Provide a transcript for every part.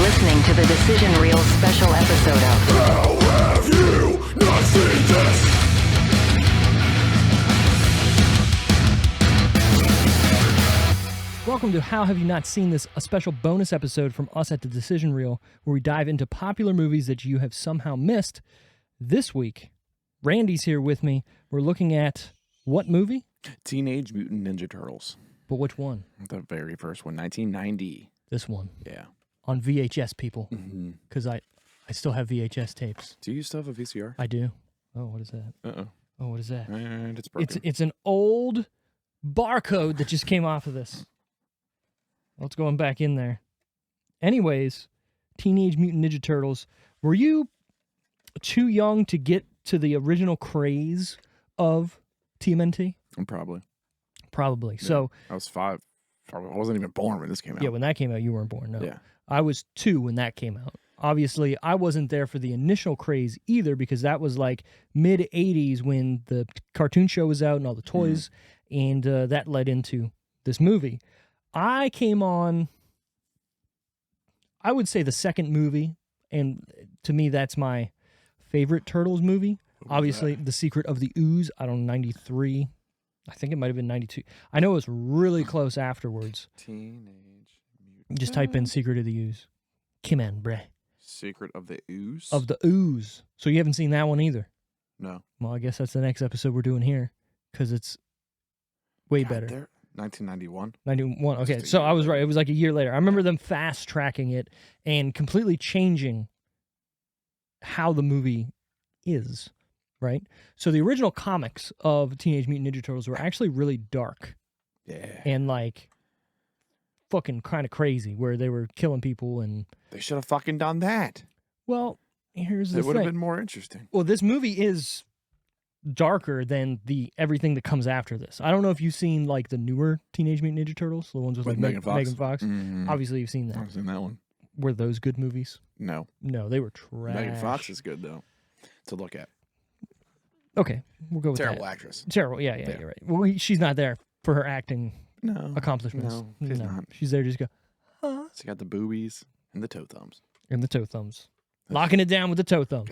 listening to the Decision Reel special episode of How have you not seen this? Welcome to How Have You Not Seen This, a special bonus episode from us at the Decision Reel, where we dive into popular movies that you have somehow missed. This week, Randy's here with me. We're looking at what movie? Teenage Mutant Ninja Turtles. But which one? The very first one, 1990. This one. Yeah. On VHS, people. Mm-hmm. Because I still have VHS tapes. Do you still have a VCR? I do. Oh, what is that? Uh-oh. Oh, what is that? And it's broken. It's an old barcode that just came off of this. Let's go back in there. Anyways, Teenage Mutant Ninja Turtles. Were you too young to get to the original craze of TMNT? Probably. Probably. Yeah. So I was 5. I wasn't even born when this came out. yeah, when that came out, you weren't born. No. Yeah. I was 2 when that came out. Obviously, I wasn't there for the initial craze either because that was like mid-'80s when the cartoon show was out and all the toys, and that led into this movie. I came on, I would say, the second movie, and to me, that's my favorite Turtles movie. Obviously, The Secret of the Ooze, I don't know, 93. I think it might have been 92. I know it was really close afterwards. Teenage Mutant. Just type in Secret of the Ooze. Come on, bruh. Secret of the Ooze? Of the Ooze. So you haven't seen that one either? No. Well, I guess that's the next episode we're doing here, because it's way better. 1991. 91. Okay, Just a so year I was later. right. It was like a year later. I remember them fast tracking it and completely changing how the movie is, right? So the original comics of Teenage Mutant Ninja Turtles were actually really dark Yeah. and like fucking kind of crazy, where they were killing people and, They should have fucking done that. well, here's the It would have thing. been more interesting. Well, this movie is darker than the everything that comes after this. I don't know if you've seen like the newer Teenage Mutant Ninja Turtles, the ones with like Megan Fox. Megan Fox. Mhm. Obviously, you've seen that. I've seen that one. Were those good movies? No. No, they were trash. Megan Fox is good, though, to look at. Okay, we'll go with Terrible that. actress. Terrible. Yeah, Yeah. you're right. Well, she's not there for her acting No. accomplishments. No, she's not. She's there to just go, huh? She got the boobies and the toe thumbs. And the toe thumbs. Locking it down with the toe thumbs.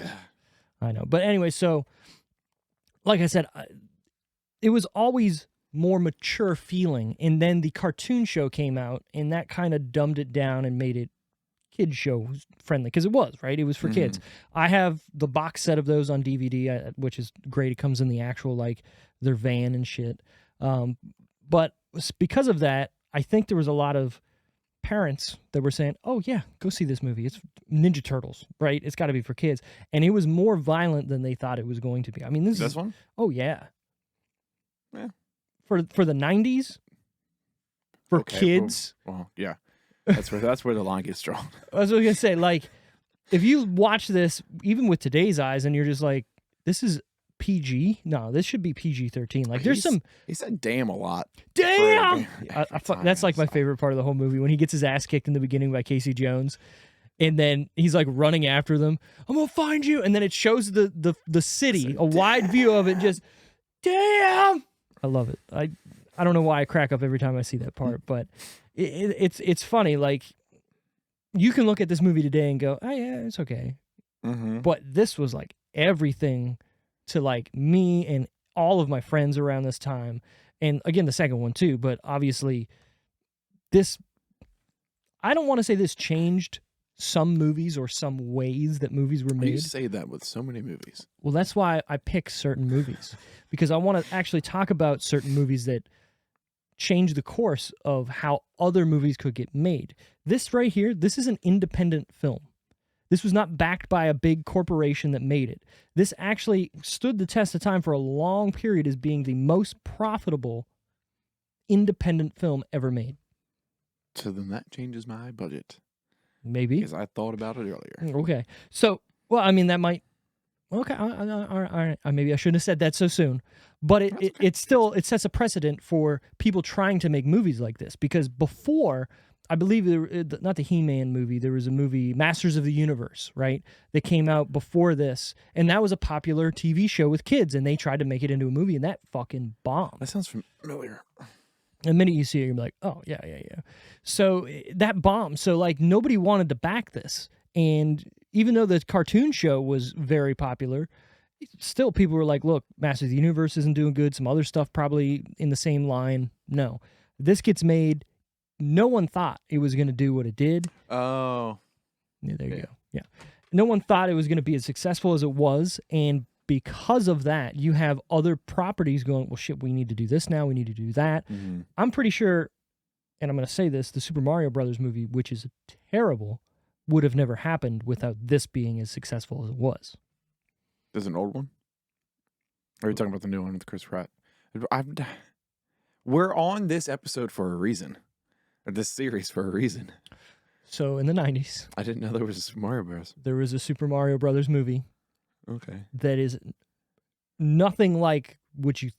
I know. But anyway, so, like I said, it was always more mature feeling. And then the cartoon show came out, and that kind of dumbed it down and made it kid show friendly. Because it was, right? It was for kids. I have the box set of those on DVD, which is great. It comes in the actual, like, their van and shit. But because of that, I think there was a lot of parents that were saying, oh yeah, go see this movie. It's Ninja Turtles, right? It's got to be for kids. And it was more violent than they thought it was going to be. I mean, This one? Oh yeah. Yeah. For the 90s, for Okay, kids. Well, yeah. That's where the line gets drawn. I was going to say, like, if you watch this, even with today's eyes, and you're just like, this is PG? No, this should be PG-13. Like, there's some... He said damn a lot. Damn! Yeah, That's like my favorite part of the whole movie, when he gets his ass kicked in the beginning by Casey Jones, and then he's like running after them. I'm gonna find you, and then it shows the city, a wide view of it. Just damn! I love it. I don't know why I crack up every time I see that part, but it's funny. Like, you can look at this movie today and go, oh yeah, it's okay. Mm-hmm. But this was like everything to like me and all of my friends around this time. And again, the second one too, but obviously this, I don't want to say this changed some movies or some ways that movies were made. You say that with so many movies. Well, that's why I pick certain movies, because I want to actually talk about certain movies that change the course of how other movies could get made. This right here, this is an independent film. This was not backed by a big corporation that made it. This actually stood the test of time for a long period as being the most profitable independent film ever made. So then that changes my budget. Maybe. Because I thought about it earlier. Okay. So, well, I mean, that might... Okay, all right. Maybe I shouldn't have said that so soon. But it sets a precedent for people trying to make movies like this. Because before... I believe not the He-Man movie. There was a movie, Masters of the Universe, right? That came out before this, and that was a popular TV show with kids, and they tried to make it into a movie, and that fucking bombed. That sounds familiar. The minute you see it, you're like, oh, yeah. So that bombed. So, like, nobody wanted to back this. And even though the cartoon show was very popular, still people were like, look, Masters of the Universe isn't doing good. Some other stuff probably in the same line. No. This gets made. No one thought it was going to do what it did. Oh. Yeah, there you go. Yeah. No one thought it was going to be as successful as it was. And because of that, you have other properties going, well, shit, we need to do this now. We need to do that. Mm-hmm. I'm pretty sure, and I'm going to say this, the Super Mario Brothers movie, which is terrible, would have never happened without this being as successful as it was. There's an old one? Or are you talking about the new one with Chris Pratt? We're on this episode for a reason. Or this series for a reason. So in the 90s, I didn't know there was a Mario Bros. There was a Super Mario Brothers movie. Okay. That is nothing like what you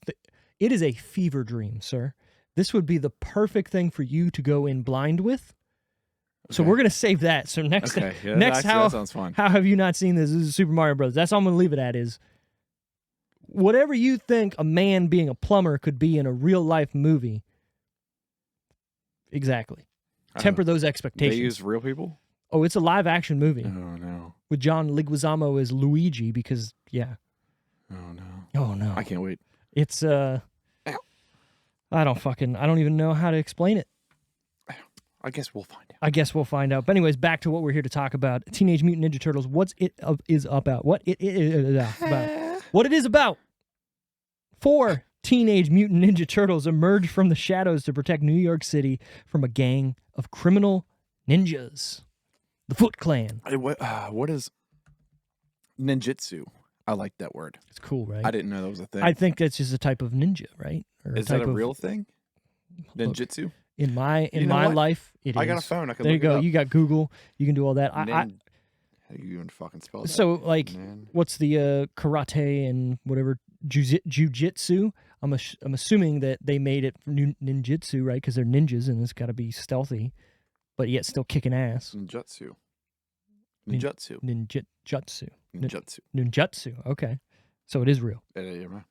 it is a fever dream, sir. This would be the perfect thing for you to go in blind with. So we're gonna save that. So next, Okay. Yeah, next, that sounds fun. How have you not seen this? This is Super Mario Brothers. That's all I'm gonna leave it at. Is whatever you think a man being a plumber could be in a real life movie. Exactly. Temper those expectations. They use real people? Oh, it's a live action movie. Oh no. With John Leguizamo as Luigi because yeah. Oh no. Oh no. I can't wait. It's I don't even know how to explain it. I guess we'll find out. I guess we'll find out. But anyways, back to what we're here to talk about. Teenage Mutant Ninja Turtles. What's it is about? What it is about? What it is about? 4 Teenage Mutant Ninja Turtles emerge from the shadows to protect New York City from a gang of criminal ninjas. The Foot Clan. What is ninjutsu? I like that word. It's cool, right? I didn't know that was a thing. I think that's just a type of ninja, right? Or is that a real thing? Ninjutsu? Look, in my what? life, it is. I got a phone. I can there you look it go. up. You got Google. You can do all that. How do you even fucking spell that? So, like, what's the karate and whatever jujitsu? I'm assuming that they made it ninjutsu, right? Because they're ninjas and it's got to be stealthy, but yet still kicking ass. Ninjutsu. Ninjutsu. Okay, so it is real. Yeah.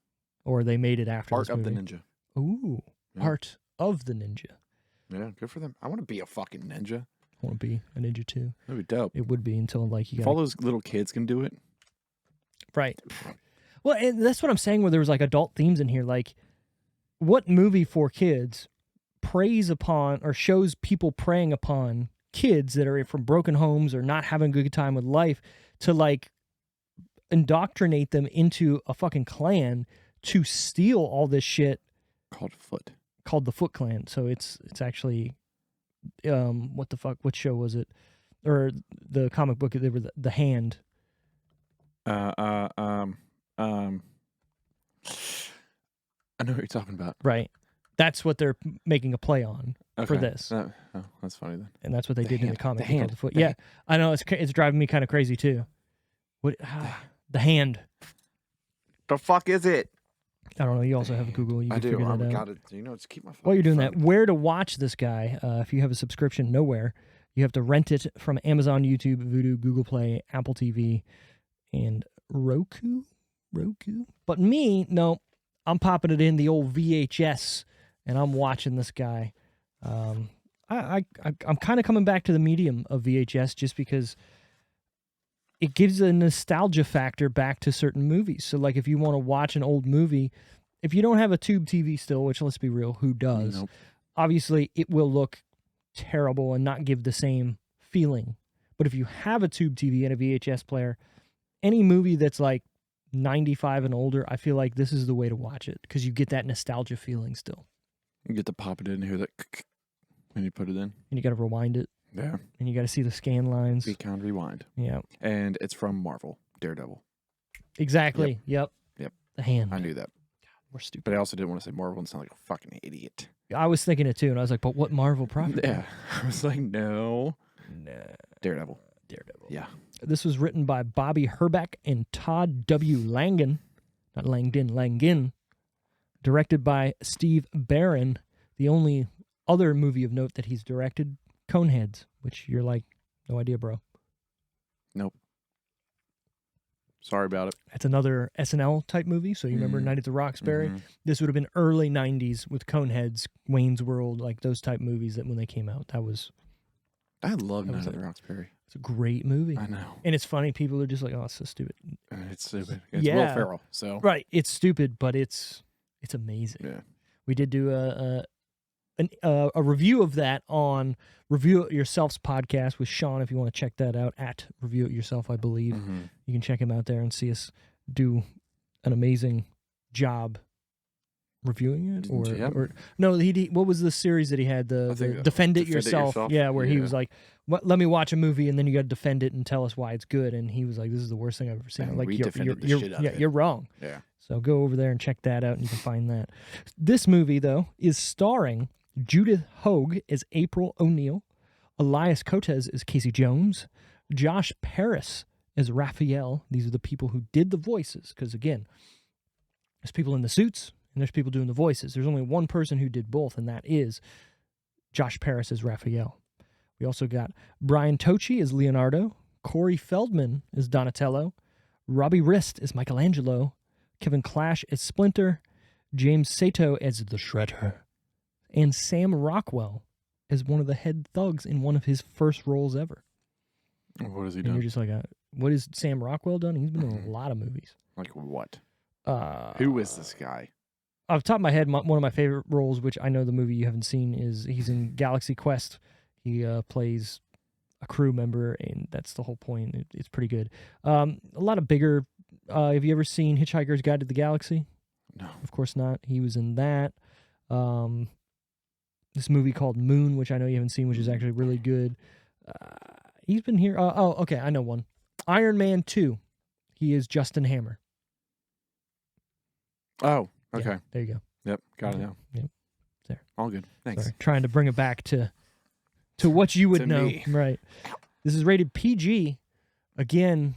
Or they made it after. Art this of the movie. ninja. Ooh, Yeah. Art of the ninja. Yeah, good for them. I want to be a fucking ninja. I want to be a ninja too. That'd be dope. It would be until like you If got all those little kids can do it. right. Well, and that's what I'm saying. Where there was like adult themes in here, like what movie for kids preys upon or shows people preying upon kids that are from broken homes or not having a good time with life to like indoctrinate them into a fucking clan to steal all this shit called the Foot Clan. So it's actually what the fuck, what show was it, or the comic book, they were the Hand. I know what you're talking about. Right, that's what they're making a play on for this. Oh, that's funny then. And that's what they did in the comic. The Hand. The Foot. Yeah, I know it's driving me kind of crazy too. What the Hand? The fuck is it? I don't know. You also have Google. You can I do. figure I that out. got it. You know, just keep my phone. While you're doing that, where to watch this guy? If you have a subscription, nowhere. You have to rent it from Amazon, YouTube, Vudu, Google Play, Apple TV, and Roku. But me, no, I'm popping it in the old VHS, and I'm watching this guy. I'm kind of coming back to the medium of VHS just because it gives a nostalgia factor back to certain movies. So, like, if you want to watch an old movie, if you don't have a tube TV still, which, let's be real, who does? Nope. Obviously, it will look terrible and not give the same feeling. But if you have a tube TV and a VHS player, any movie that's like 95 and older, I feel like this is the way to watch it because you get that nostalgia feeling still. You get to pop it in here when you put it in. And you got to rewind it. Yeah. And you got to see the scan lines. Recount, rewind. Yeah. And it's from Marvel, Daredevil. Exactly. Yep. The Hand. I knew that. We're stupid. But I also didn't want to say Marvel and sound like a fucking idiot. I was thinking it too, and I was like, but what Marvel property? Yeah. I was like, no. Daredevil. Yeah. This was written by Bobby Herbeck and Todd W. Langen. Not Langdon, Langen. Directed by Steve Barron. The only other movie of note that he's directed, Coneheads, which you're like, no idea, bro. Nope. Sorry about it. That's another SNL type movie. So you remember Night at the Roxbury? This would have been early 90s with Coneheads, Wayne's World, like those type movies that when they came out, I love Night at the Roxbury. it's a great movie. I know. And it's funny. People are just like, oh, it's so stupid. It's stupid. It's Will Ferrell. So Right. It's stupid, but it's amazing. yeah. We did do a review of that on Review It Yourself's podcast with Sean. If you want to check that out, at Review It Yourself, I believe. You can check him out there and see us do an amazing job reviewing it. Or no, what was the series that he had? The Defend It Yourself. Yeah, where he was like, let me watch a movie and then you got to defend it and tell us why it's good. And he was like, this is the worst thing I've ever seen. And like, we defended the shit out of it. You're wrong. Yeah. So go over there and check that out, and you can find that. This movie, though, is starring Judith Hoag as April O'Neil, Elias Cotes as Casey Jones, Josh Paris as Raphael. These are the people who did the voices, because, again, there's people in the suits, and there's people doing the voices. There's only one person who did both, and that is Josh Paris as Raphael. We also got Brian Tochi as Leonardo, Corey Feldman as Donatello, Robbie Rist as Michelangelo, Kevin Clash as Splinter, James Sato as the Shredder, and Sam Rockwell as one of the head thugs in one of his first roles ever. What has he And done? you're just like, what has Sam Rockwell done? He's been in a lot of movies. Like what? Who is this guy? Off the top of my head, one of my favorite roles, which I know the movie you haven't seen, is he's in Galaxy Quest. He plays a crew member, and that's the whole point. It's pretty good. A lot of bigger... have you ever seen Hitchhiker's Guide to the Galaxy? No. Of course not. He was in that. This movie called Moon, which I know you haven't seen, which is actually really good. He's been here. Okay, I know one. Iron Man 2. He is Justin Hammer. Oh, okay. Yeah, there you go. Yep, got it now. Yep. There. All good. Thanks. Sorry, trying to bring it back to what you would To know. me. Right. This is rated PG. Again,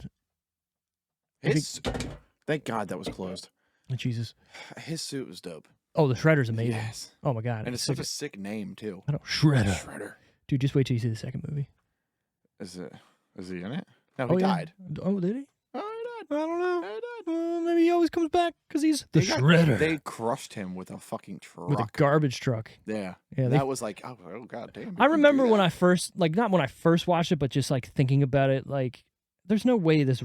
Thank God that was closed. Jesus. His suit was dope. Oh, the Shredder's amazing. Yes. Oh, my God. And it's such a sick name, too. I know. Shredder. Shredder. Dude, just wait till you see the second movie. Is he in it? No, he died. Oh, did he? Oh, he died. I don't know. He died. Maybe he always comes back because he's the Shredder. They crushed him with a fucking truck. With a garbage truck. Yeah. Yeah, That was like, oh God damn. I remember when I first, not when I first watched it, but just like thinking about it, like, there's no way this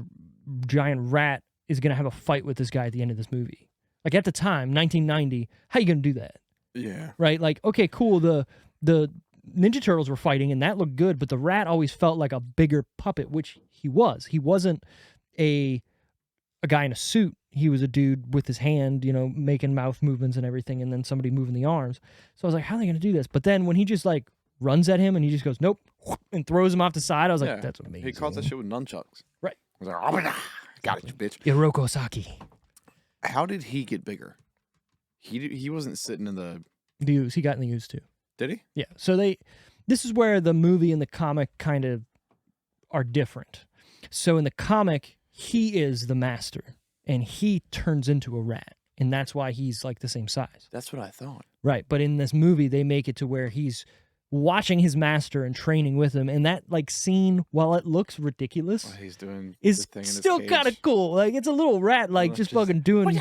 giant rat is going to have a fight with this guy at the end of this movie. Like, at the time, 1990, how you going to do that? Yeah. Right? Like, okay, cool, the Ninja Turtles were fighting, and that looked good, but the rat always felt like a bigger puppet, which he was. He wasn't a guy in a suit. He was a dude with his hand, making mouth movements and everything, and then somebody moving the arms. So I was like, how are they going to do this? But then when he just, like, runs at him and he just goes, nope, and throws him off the side, I was like, that's amazing. He caught that shit with nunchucks. Right. I was like, oh, got it, you bitch. Hiroko Saki. How did he get bigger? He wasn't sitting in the... The ooze. He got in the ooze, too. Did he? Yeah. So this is where the movie and the comic kind of are different. So in the comic, he is the master, and he turns into a rat, and that's why he's like the same size. That's what I thought. Right. But in this movie, they make it to where he's watching his master and training with him, and that like scene, while it looks ridiculous, What he's doing is the thing in his still cage. kind of cool. Like, it's a little rat, like just fucking doing.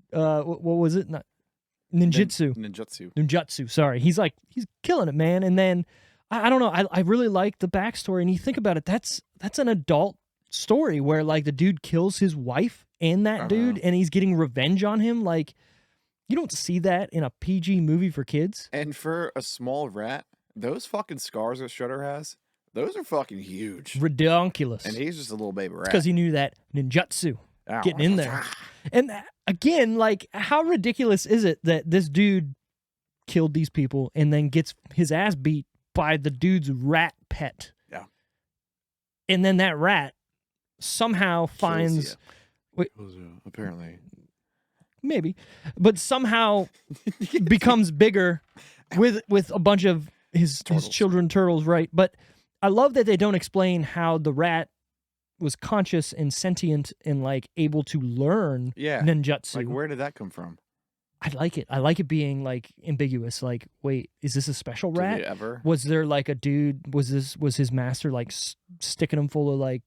What was it? Not ninjutsu. Ninjutsu. Sorry, he's killing it, man. And then I don't know. I really like the backstory, and you think about it. That's an adult story where like the dude kills his wife and that dude, and he's getting revenge on him. Like, you don't see that in a PG movie for kids. And for a small rat, those fucking scars that Shredder has, those are fucking huge. Ridiculous. And he's just a little baby rat. Because he knew that ninjutsu getting in there. And again, like, how ridiculous is it that this dude killed these people and then gets his ass beat by the dude's rat pet? Yeah. And then that rat somehow finds... Wait, apparently. Maybe. But somehow becomes bigger with a bunch of his children turtles, right? But I love that they don't explain how the rat was conscious and sentient and like able to learn ninjutsu. Like, where did that come from? I like it. I like it being like ambiguous. Like, wait, is this a special rat? Did he ever? Was there like a dude? Was his master like sticking him full of like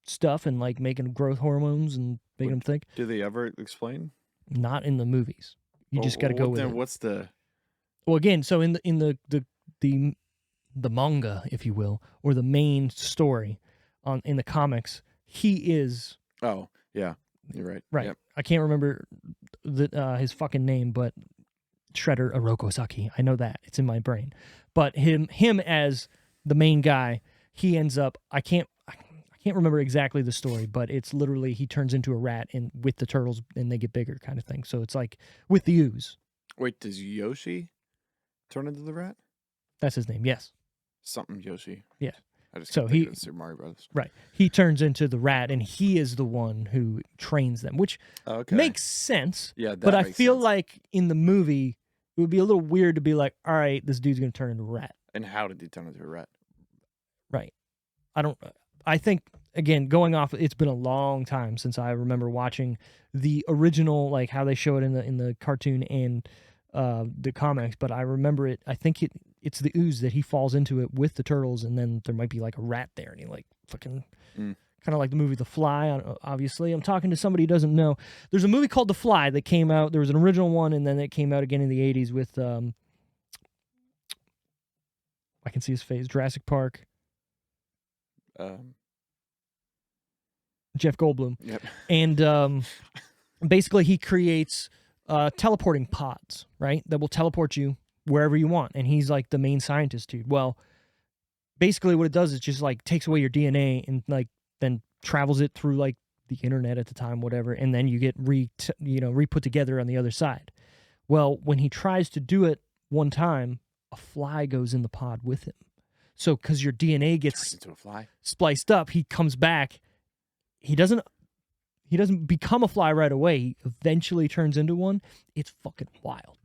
stuff and like making growth hormones and making them think. Do they ever explain? Not in the movies. You just got to go with then it. What's the? Well, again, so in the manga, if you will, or the main story in the comics, he is Oh yeah, you're right. right. Yep. I can't remember his fucking name, but Shredder Orokosaki. I know that, it's in my brain. But him as the main guy, he ends up. I can't remember exactly the story, but it's literally he turns into a rat and with the turtles and they get bigger, kind of thing. So it's like with the ooze. Wait, does Yoshi turn into the rat? That's his name. Yes. Something Yoshi. Yeah. I just So can't think of Super Mario Brothers. Right. He turns into the rat, and he is the one who trains them, which makes sense. Yeah, that but I makes feel sense. like in the movie, it would be a little weird to be like, all right, this dude's going to turn into a rat. And how did he turn into a rat? Right. I think, again, going off, it's been a long time since I remember watching the original, like how they show it in the cartoon and the comics, but I remember it. I think it's the ooze that he falls into it with the turtles, and then there might be like a rat there, and he like fucking kind of like the movie The Fly. Obviously, I'm talking to somebody who doesn't know. There's a movie called The Fly that came out. There was an original one, and then it came out again in the '80s with I can see his face. Jurassic Park. Jeff Goldblum. Yep. And basically, he creates teleporting pods, right? That will teleport you wherever you want. And he's like the main scientist, dude. Well, basically what it does is just like takes away your DNA and like then travels it through like the internet at the time, whatever. And then you get re-put together on the other side. Well, when he tries to do it one time, a fly goes in the pod with him. So because your DNA gets into a fly, spliced up, he comes back. He doesn't become a fly right away. He eventually turns into one. It's fucking wild.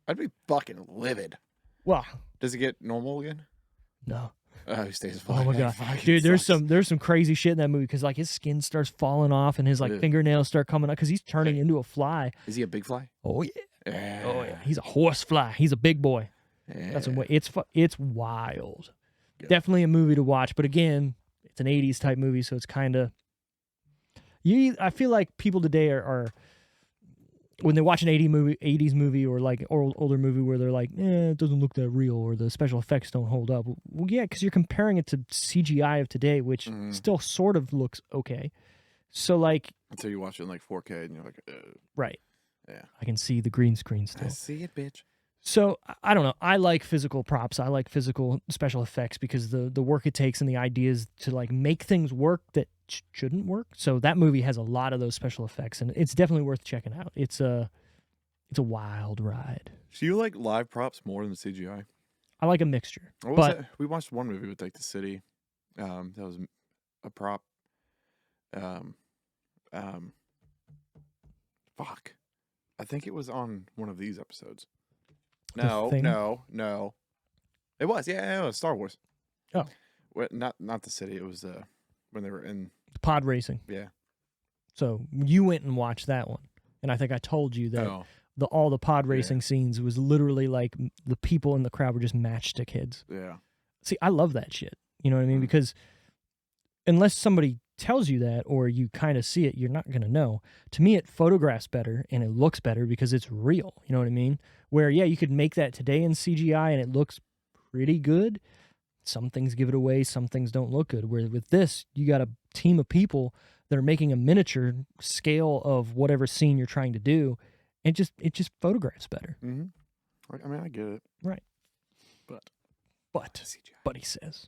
I'd be fucking livid. Well, Does he get normal again? no. He stays a fly. Oh my god, Fucking dude! There's sucks. some crazy shit in that movie because like his skin starts falling off and his like Ugh. fingernails start coming up because he's turning into a fly. Is he a big fly? Oh yeah, Yeah. oh yeah. He's a horse fly. He's a big boy. Yeah. That's what it's wild. Good. Definitely a movie to watch. But again, it's an '80s type movie, so it's kind of I feel like people today are when they watch an '80s movie or like older movie where they're like, it doesn't look that real or the special effects don't hold up. Well, yeah, because you're comparing it to CGI of today, which still sort of looks okay. So like Until you watch it in like 4K and you're like, right, yeah, I can see the green screen still. I see it, bitch. So I don't know. I like physical props. I like physical special effects because the work it takes and the ideas to like make things work that shouldn't work. So that movie has a lot of those special effects, and it's definitely worth checking out. It's a wild ride. Do you like live props more than CGI? I like a mixture. What was But that? We watched one movie with like the city. That was a prop. Fuck. I think it was on one of these episodes. No. It was, yeah, it was Star Wars. Oh. Well, not the city. It was when they were in. pod racing. Yeah. So you went and watched that one, and I think I told you that all the pod racing scenes was literally like the people in the crowd were just matchstick heads. Yeah. See, I love that shit. You know what I mean? Because unless somebody tells you that or you kind of see it, you're not going to know. To me, it photographs better and it looks better because it's real. You know what I mean? Where, yeah, you could make that today in CGI and it looks pretty good. Some things give it away. Some things don't look good. Where with this, you got a team of people that are making a miniature scale of whatever scene you're trying to do. And it just photographs better. Mm-hmm. I mean, I get it. Right. But he says.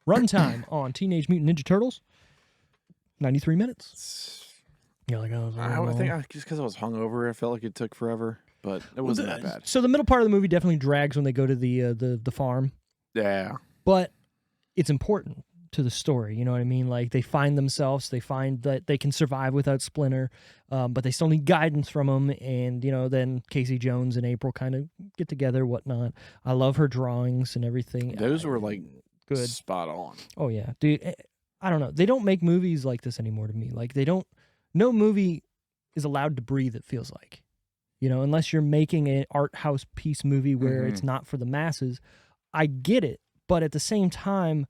Runtime on Teenage Mutant Ninja Turtles, 93 minutes. You're like, oh, I think just because I was hungover, I felt like it took forever, but it wasn't that bad. So the middle part of the movie definitely drags when they go to the farm. Yeah. But it's important to the story, you know what I mean? Like they find themselves, they find that they can survive without Splinter, but they still need guidance from him. And, then Casey Jones and April kind of get together, whatnot. I love her drawings and everything. Those were like good. Spot on. Oh yeah, dude. I don't know. They don't make movies like this anymore to me. Like no movie is allowed to breathe, it feels like. Unless you're making an art house piece movie where it's not for the masses. I get it. But at the same time,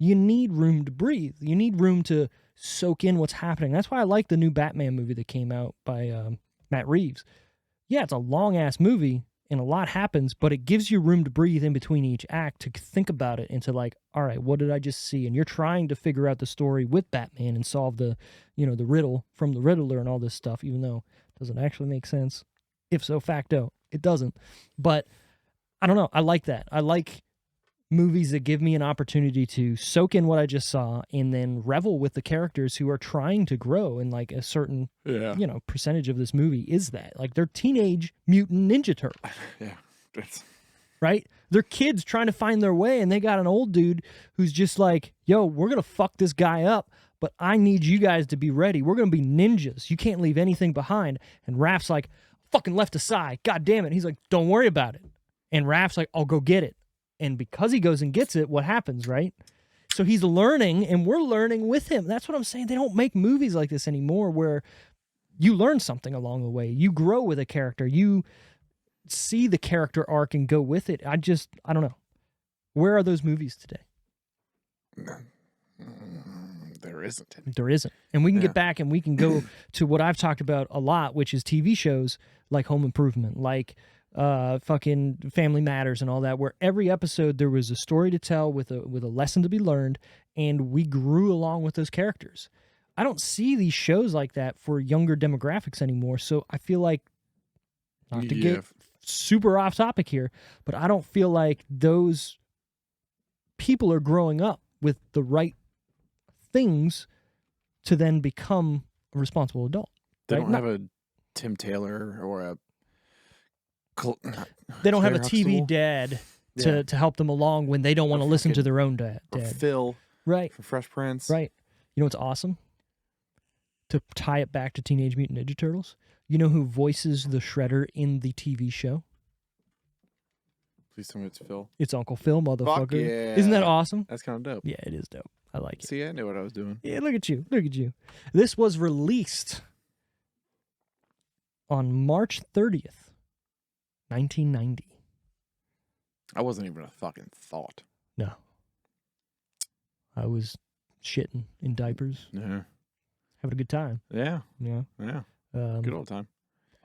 you need room to breathe. You need room to soak in what's happening. That's why I like the new Batman movie that came out by Matt Reeves. Yeah, it's a long-ass movie, and a lot happens, but it gives you room to breathe in between each act to think about it and to like, all right, what did I just see? And you're trying to figure out the story with Batman and solve the riddle from the Riddler and all this stuff, even though it doesn't actually make sense. If so facto, it doesn't. But I don't know. I like that. I like movies that give me an opportunity to soak in what I just saw and then revel with the characters who are trying to grow. And like a certain, percentage of this movie is that. Like they're Teenage Mutant Ninja Turtles. Yeah. Right? They're kids trying to find their way, and they got an old dude who's just like, yo, we're going to fuck this guy up, but I need you guys to be ready. We're going to be ninjas. You can't leave anything behind. And Raph's like, fucking left aside. God damn it. He's like, don't worry about it. And Raph's like, I'll go get it. And because he goes and gets it, what happens, right? So he's learning, and we're learning with him. That's what I'm saying. They don't make movies like this anymore where you learn something along the way. You grow with a character. You see the character arc and go with it. I don't know. Where are those movies today? There isn't. There isn't. And we can get back and we can go to what I've talked about a lot, which is TV shows like Home Improvement, like fucking Family Matters and all that, where every episode there was a story to tell with a lesson to be learned, and we grew along with those characters. I don't see these shows like that for younger demographics anymore, so I feel like, not to get super off topic here, but I don't feel like those people are growing up with the right things to then become a responsible adult. They don't have a Tim Taylor or a they don't have a TV dad to help them along when they don't want to listen to their own dad. Or Phil, right? From Fresh Prince, right? You know what's awesome? To tie it back to Teenage Mutant Ninja Turtles, you know who voices the Shredder in the TV show? Please tell me it's Phil. It's Uncle Phil, motherfucker. Fuck yeah. Isn't that awesome? That's kind of dope. Yeah, it is dope. I like it. See, I knew what I was doing. Yeah, look at you. Look at you. This was released on March 30th, 1990. I wasn't even a fucking thought. No. I was shitting in diapers. Yeah. Having a good time. Yeah. Yeah. Yeah. Good old time.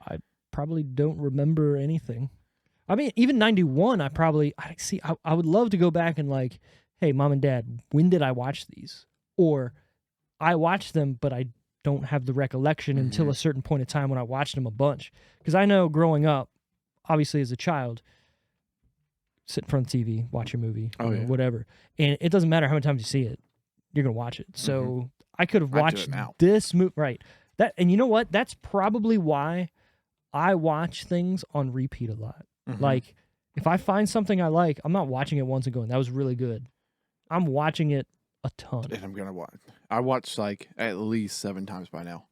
I probably don't remember anything. I mean, even 91, I would love to go back and like, hey, Mom and Dad, when did I watch these? Or I watched them, but I don't have the recollection until a certain point in time when I watched them a bunch. Because I know growing up, obviously as a child, sit in front of the TV, watch your movie, whatever. And it doesn't matter how many times you see it, you're going to watch it. So I could have watched this movie. Right. And you know what? That's probably why I watch things on repeat a lot. Like, if I find something I like, I'm not watching it once and going, that was really good. I'm watching it a ton. And I'm going to watch. I watched like at least 7 times by now.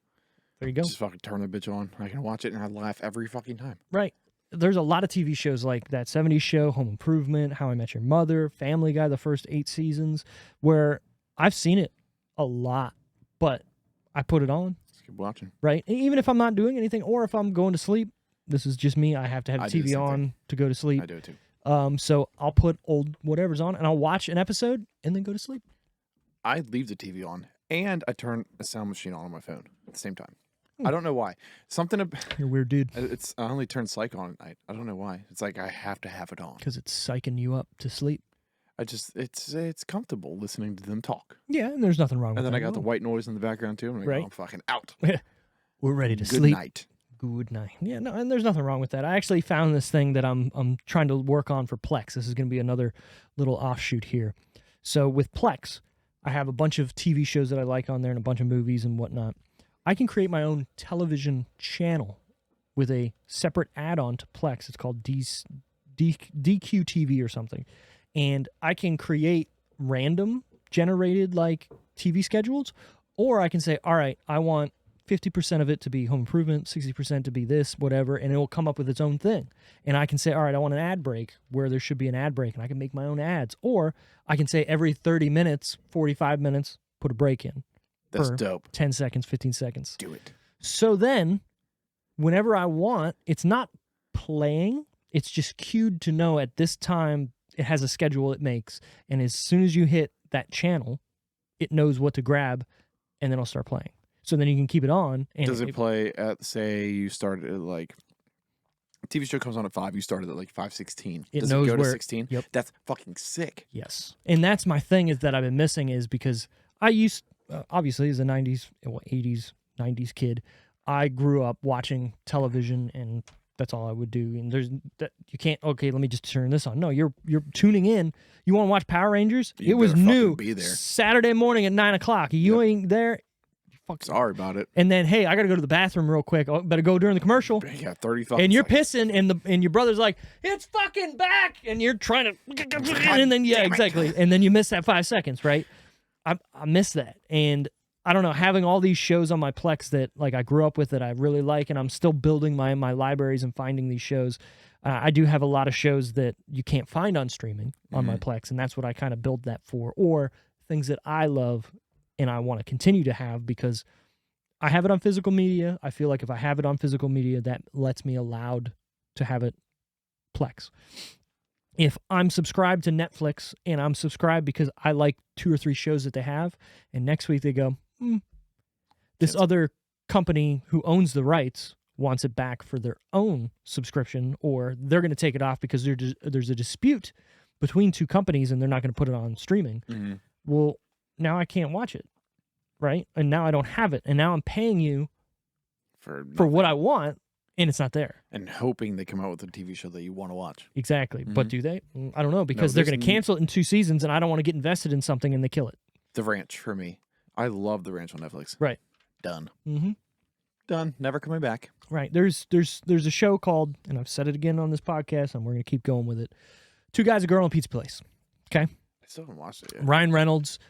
There you go. Just fucking turn the bitch on. I can watch it and I laugh every fucking time. Right. There's a lot of TV shows like that 70s show, Home Improvement, How I Met Your Mother, Family Guy, the first 8 seasons, where I've seen it a lot, but I put it on. Just keep watching. Right. And even if I'm not doing anything or if I'm going to sleep, this is just me. I have to have the TV on to go to sleep. I do it too. So I'll put old whatever's on and I'll watch an episode and then go to sleep. I leave the TV on and I turn a sound machine on my phone at the same time. I don't know why. You're a weird dude. I only turn psych on at night. I don't know why. It's like I have to have it on. Because it's psyching you up to sleep. It's comfortable listening to them talk. Yeah, and there's nothing wrong with that. And then I got the white noise in the background too. And I'm fucking out. We're ready to sleep. Good night. Good night. Yeah, no, and there's nothing wrong with that. I actually found this thing that I'm trying to work on for Plex. This is going to be another little offshoot here. So with Plex, I have a bunch of TV shows that I like on there and a bunch of movies and whatnot. I can create my own television channel with a separate add-on to Plex. It's called DQTV or something. And I can create random generated like TV schedules, or I can say, all right, I want 50% of it to be Home Improvement, 60% to be this, whatever, and it will come up with its own thing. And I can say, all right, I want an ad break where there should be an ad break, and I can make my own ads. Or I can say every 30 minutes, 45 minutes, put a break in. That's dope. 10 seconds, 15 seconds. Do it. So then, whenever I want, it's not playing, it's just cued to know at this time it has a schedule it makes. And as soon as you hit that channel, it knows what to grab, and then it'll start playing. So then you can keep it on. And does it play at, say, you started at like, TV show comes on at 5, you started at like 5:16. Does knows it go where, to 16? Yep. That's fucking sick. Yes. And that's my thing is that I've been missing is because I used, obviously as a 90s, 80s, 90s kid, I grew up watching television and that's all I would do. And there's that you can't, okay, let me just turn this on. No, you're tuning in. You want to watch Power Rangers? You it was better new. fucking be there. Saturday morning at 9 o'clock. You ain't there. Fuck. Sorry about it. And then, hey, I got to go to the bathroom real quick. Oh, better go during the commercial. You got 30 fucking And you're seconds. pissing, and your brother's like, it's fucking back, and you're trying to, and then exactly, and then you miss that 5 seconds, right? I miss that, and I don't know, having all these shows on my Plex that like I grew up with that I really like, and I'm still building my libraries and finding these shows. I do have a lot of shows that you can't find on streaming on my Plex, and that's what I kind of build that for, or things that I love and I want to continue to have because I have it on physical media. I feel like if I have it on physical media, that lets me allowed to have it Plex. If I'm subscribed to Netflix and I'm subscribed because I like 2 or 3 shows that they have, and next week they go, this other company who owns the rights wants it back for their own subscription, or they're going to take it off because there's a dispute between 2 companies and they're not going to put it on streaming. Mm-hmm. Well, now I can't watch it. Right? And now I don't have it. And now I'm paying you for what I want, and it's not there. And hoping they come out with a TV show that you want to watch. Exactly. But do they? I don't know, because they're going to cancel it in 2 seasons, and I don't want to get invested in something and they kill it. The Ranch for me. I love The Ranch on Netflix. Right. Done. Mm-hmm. Done. Never coming back. Right. There's a show called, and I've said it again on this podcast, and we're going to keep going with it, 2 Guys, a Girl, and a Pizza Place. Okay? I still haven't watched it yet. Ryan Reynolds,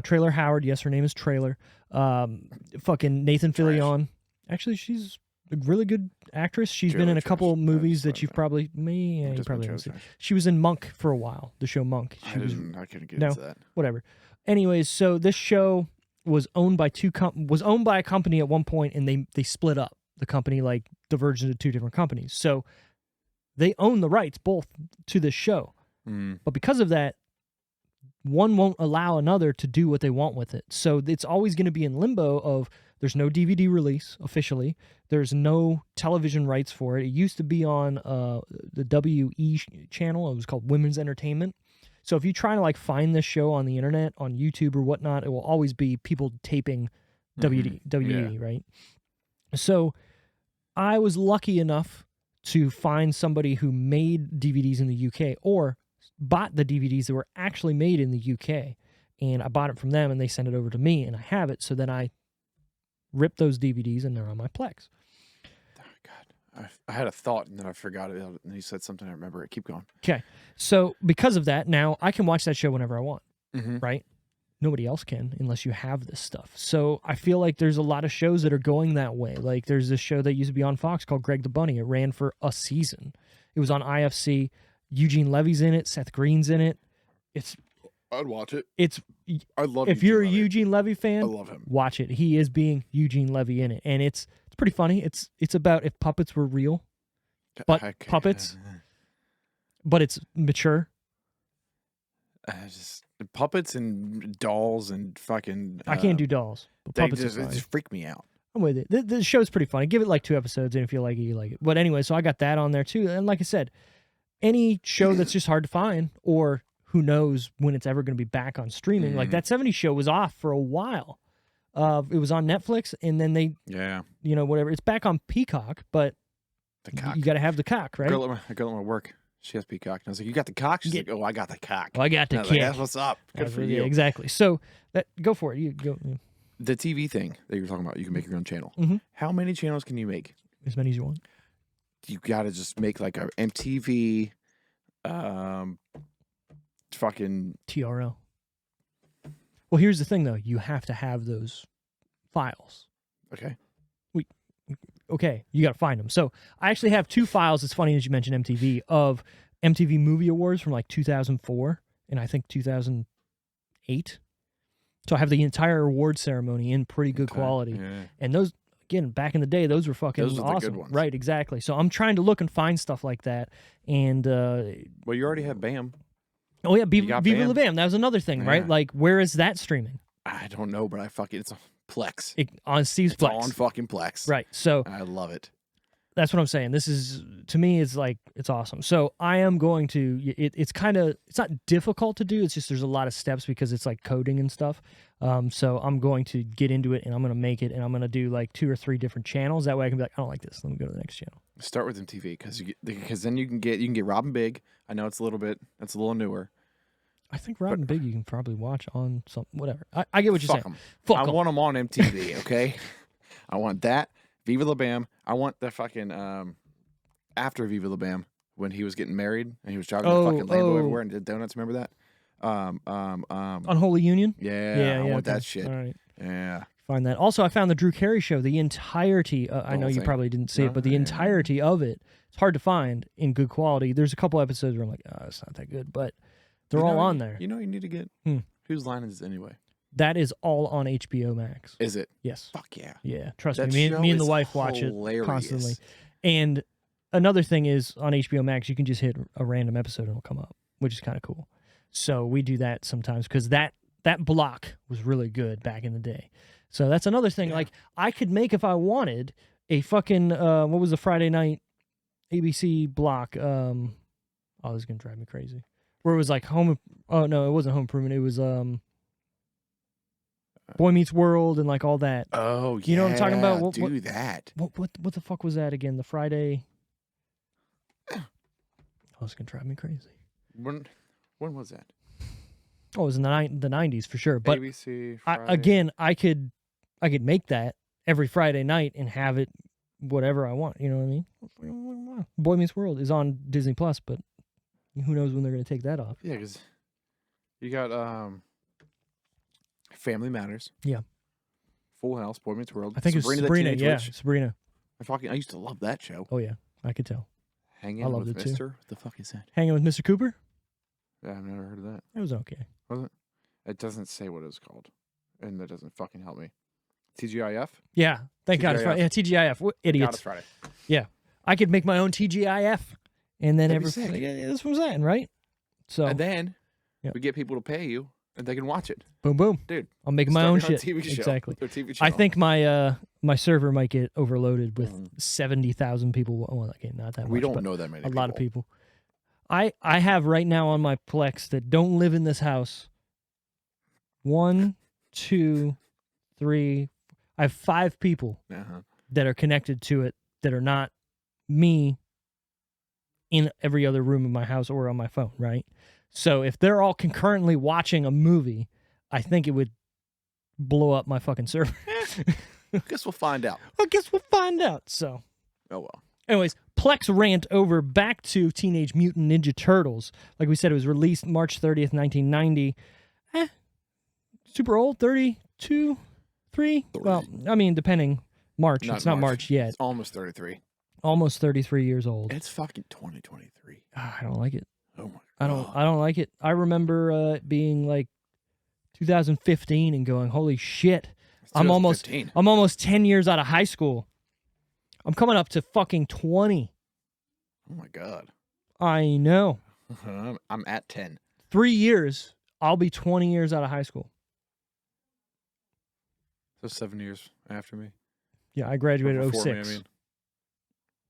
Trailer Howard. Yes, her name is Trailer. Fucking Nathan Fillion. Actually, she's a really good actress. She's been in a couple movies that you've probably you probably haven't seen. She was in Monk for a while. The show Monk. I couldn't get into that. Whatever. Anyways, so this show was owned by a company at one point, and they split up. The company like diverged into 2 different companies. So they own the rights both to this show. But because of that, one won't allow another to do what they want with it. So it's always going to be in limbo of there's no DVD release officially. There's no television rights for it. It used to be on the WE channel. It was called Women's Entertainment. So if you try to like find this show on the internet, on YouTube or whatnot, it will always be people taping WE, right? So I was lucky enough to find somebody who made DVDs in the UK or bought the DVDs that were actually made in the UK, and I bought it from them and they sent it over to me and I have it, so then I rip those DVDs and they're on my Plex. Oh, God. I had a thought and then I forgot it, and you said something, I remember it. Keep going. Okay. So because of that, now I can watch that show whenever I want, Mm-hmm. right? Nobody else can unless you have this stuff. So I feel like there's a lot of shows that are going that way. Like there's this show that used to be on Fox called Greg the Bunny. It ran for a season. It was on IFC. Eugene Levy's in it. Seth Green's in it. I'd watch it. I love if Eugene you're a Levy. Eugene Levy fan, I love him. watch it. He is being Eugene Levy in it, and it's pretty funny. It's about if puppets were real, but puppets, but it's mature. Just puppets and dolls and fucking. I can't do dolls, but They puppets just, are it fine. just freak me out. I'm with it. The show's pretty funny. Give it like 2 episodes, and if you like it, you like it. But anyway, so I got that on there too. And like I said, any show that's just hard to find, or who knows when it's ever going to be back on streaming. Like that 70s show was off for a while. It was on Netflix, and then they, whatever. It's back on Peacock, but The cock. you got to have the cock, right? A girl at my work, she has Peacock. And I was like, "You got the cock?" She's like, "Oh, I got the cock." Well, I got the And I was like, kick. That's what's up. Good for Yeah, you. exactly. So go for it. You go The TV thing that you're talking about, you can make your own channel. Mhm. How many channels can you make? as many as you want. You got to just make like a MTV, fucking TRL. Well, here's the thing, though. You have to have those files. okay. Okay, you got to find them. So I actually have 2 files. It's funny that you mentioned MTV of MTV Movie Awards from like 2004 and I think 2008. So I have the entire award ceremony in pretty good quality. Yeah. And those, again, back in the day, those were fucking Those are the awesome. good ones. Right, exactly. So I'm trying to look and find stuff like that. And Well, you already have BAM. Oh yeah, You got Viva La Bam. Bam. That was another thing, right? Yeah. Like, where is that streaming? I don't know, but it's on Plex. On Steve's It's Plex. on fucking Plex. Right. So I love it. that's what I'm saying. This is, to me, it's like, it's awesome. So I am going to, it's not difficult to do. It's just there's a lot of steps because it's like coding and stuff. So I'm going to get into it and I'm going to make it and I'm going to do like 2 or 3 different channels. That way I can be like, I don't like this. Let me go to the next channel. Start with MTV because then you can get Robin Big. I know it's a little newer. I think Robin Big you can probably watch on some, whatever. I get what you're saying. Fuck 'em. I want them on MTV, okay? I want that. Viva La Bam. I want the fucking after Viva La Bam when he was getting married and he was driving the fucking Lambo everywhere and did donuts. Remember that? Unholy Union. Yeah, I want that shit. All right, Yeah. find that. Also, I found the Drew Carey Show. The entirety. I know you probably didn't see it, but the entirety of it. It's hard to find in good quality. There's a couple episodes where I'm like, oh, it's not that good, but they're all on there. You know, you need to get whose line is this anyway? That is all on HBO Max. Is it? Yes. Fuck yeah. Yeah, trust That me. show Me and the is wife watch it hilarious. constantly. And another thing is on HBO Max, you can just hit a random episode and it'll come up, which is kind of cool. So we do that sometimes because that block was really good back in the day. So that's another thing. Yeah. Like I could make if I wanted a fucking what was the Friday night ABC block? Oh, this is gonna drive me crazy. Where it was like home. Oh no, it wasn't Home Improvement. It was Boy Meets World and like all that. Oh, yeah. You know what I'm talking about? Do that. What the fuck was that again? The Friday. Oh, it's gonna drive me crazy. When was that? Oh, it was in the 90s for sure. But ABC. I could make that every Friday night and have it whatever I want. You know what I mean? Boy Meets World is on Disney Plus, but who knows when they're gonna take that off? Yeah, because you got Family Matters. Yeah. Full House, Boy Meets World. I think it's Sabrina. Yeah, Sabrina. I used to love that show. Oh yeah, I could tell. Hanging I loved with it too. Mister. What the fuck is that? Hanging with Mr. Cooper. Yeah, I've never heard of that. It was okay. Was it? It doesn't say what it's called, and that doesn't fucking help me. TGIF. Yeah, thank God it's Friday. Yeah, TGIF. What idiots. God, it's Friday. Yeah, I could make my own TGIF, and then That'd be sick. yeah, that's what I'm saying, right? So And then Yeah. we get people to pay you, and they can watch it. boom, boom. Dude, I'm making my start own your shit. TV show. Exactly. Or TV I channel. think my server might get overloaded with 70,000 people. Well, okay, not that much. we don't but know that many. a lot of people. I have right now on my Plex that don't live in this house. 1, 2, 3. I have 5 people that are connected to it that are not me in every other room of my house or on my phone, right? So if they're all concurrently watching a movie, I think it would blow up my fucking server. Guess we'll find out. I guess we'll find out. So, Oh well. anyways, Plex rant over back to Teenage Mutant Ninja Turtles. Like we said, it was released March 30th, 1990. Super old, 32, 3? Well, I mean, depending. March. It's not March yet. It's almost 33. Almost 33 years old. It's fucking 2023. I don't like it. Oh my god. I don't like it. I remember it being like 2015 and going, holy shit. I'm almost 10 years out of high school. I'm coming up to fucking 20. Oh my god. I know. I'm at 10. 3 years, I'll be 20 years out of high school. So 7 years after me. Yeah, I graduated in Before 06. me, I mean.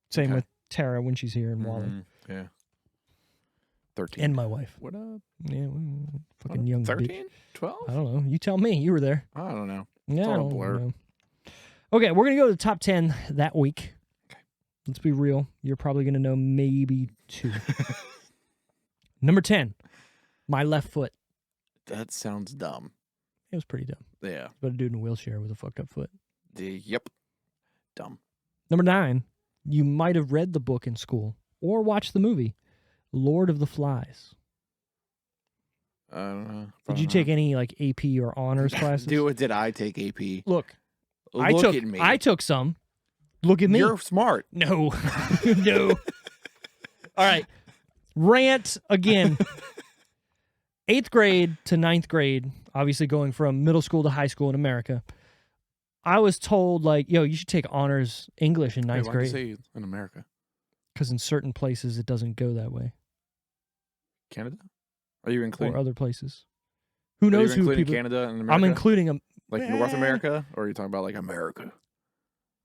Same Okay. with Tara when she's here in Wally. Yeah. 13. And my wife. What up? Yeah, fucking young 13? bitch. 12? I don't know. You tell me. You were there. I don't know. Yeah, all I a don't blur. know. Okay, we're going to go to the top 10 that week. Okay. Let's be real. You're probably going to know maybe 2. Number 10, My Left Foot. That sounds dumb. It was pretty dumb. Yeah. But a dude in a wheelchair with a fucked up foot. Yep. Dumb. Number 9, you might have read the book in school or watched the movie, Lord of the Flies. I don't know. Did you take any like AP or honors classes? Did I take AP? Look, Look at me. I took some. Look at me. You're smart. No. No. All right. Rant again. 8th grade to 9th grade, obviously going from middle school to high school in America, I was told, like, yo, you should take honors English in 9th Why grade. do you say in America? Because in certain places it doesn't go that way. Canada? Are you or including? other places. Who Are you knows who including people? Canada and America? I'm including them. like North America, or are you talking about like America?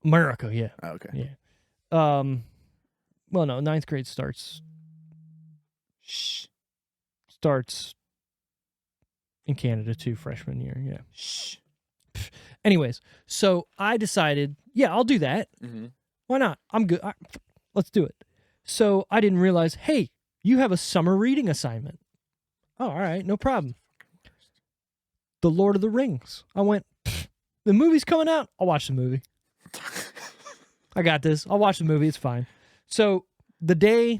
America, yeah. Oh, okay. Yeah. Well, no, ninth grade starts Shh. in Canada too, freshman year. Yeah. Shh. Anyways, so I decided, yeah, I'll do that. Mm-hmm. Why not? I'm good. Let's do it. So I didn't realize, hey, you have a summer reading assignment. Oh, all right, no problem. The Lord of the Rings. I went, the movie's coming out. I'll watch the movie. I got this. I'll watch the movie. It's fine. So the day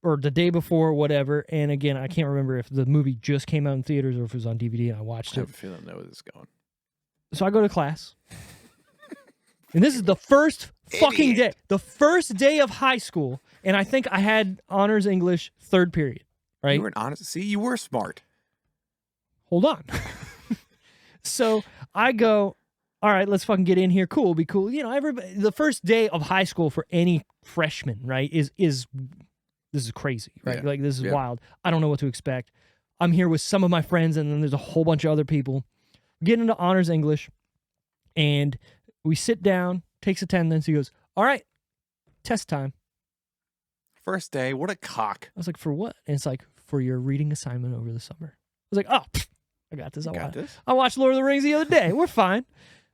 before, whatever, and again, I can't remember if the movie just came out in theaters or if it was on DVD and I watched I it. have a feeling I know where this is going. So I go to class. And this is the first fucking day. The first day of high school. And I think I had honors English third period, right? You were an honest. See, you were smart. Hold on. So I go, all right, let's fucking get in here. Cool, be cool. You know, everybody, the first day of high school for any freshman, right, is this is crazy, right? Yeah. Like, this is wild. I don't know what to expect. I'm here with some of my friends, and then there's a whole bunch of other people. Get into honors English, and we sit down, takes attendance. He goes, all right, test time. First day, what a cock. I was like, for what? And it's like, for your reading assignment over the summer. I was like, oh, I got this. I watched Lord of the Rings the other day. We're fine.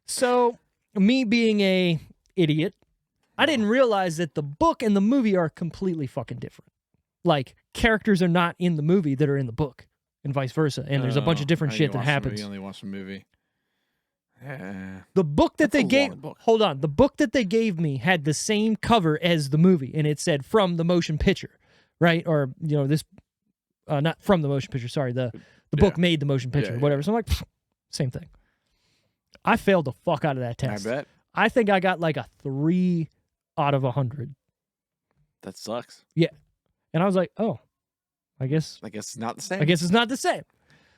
So, me being a idiot, I didn't realize that the book and the movie are completely fucking different. Like, characters are not in the movie that are in the book, and vice versa. And there's a bunch of different shit that happens. You only watched the movie. Yeah. The book that they gave, hold on, the book that they gave me had the same cover as the movie, and it said from the motion picture, right? Or, you know, this, not from the motion picture, sorry, the book made the motion picture, whatever. So I'm like, same thing. I failed the fuck out of that test. I bet. I think I got like a 3 out of 100. That sucks. Yeah. And I was like, oh, I guess it's not the same. I guess it's not the same.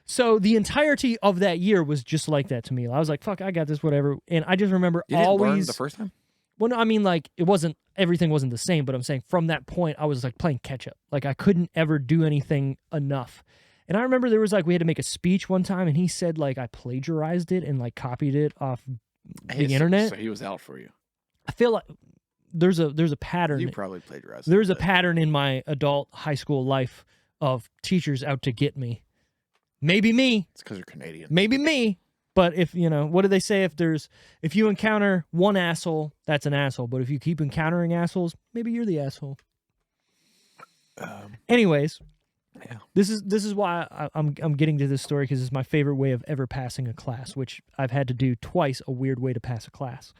So the entirety of that year was just like that to me. I was like, fuck, I got this, whatever. And I just remember You didn't always learn the first time? Well, no, I mean, like, everything wasn't the same, but I'm saying from that point, I was like playing catch up. Like, I couldn't ever do anything enough. And I remember there was like, we had to make a speech one time, and he said like I plagiarized it and like copied it off the internet. So he was out for you. I feel like there's a pattern. You probably plagiarized. There's a pattern in my adult high school life of teachers out to get me. Maybe me. It's because you're Canadian. Maybe me. But if, you know, what do they say? If you encounter one asshole, that's an asshole. But if you keep encountering assholes, maybe you're the asshole. Anyways, yeah. This is why I'm getting to this story, because it's my favorite way of ever passing a class, which I've had to do twice, a weird way to pass a class.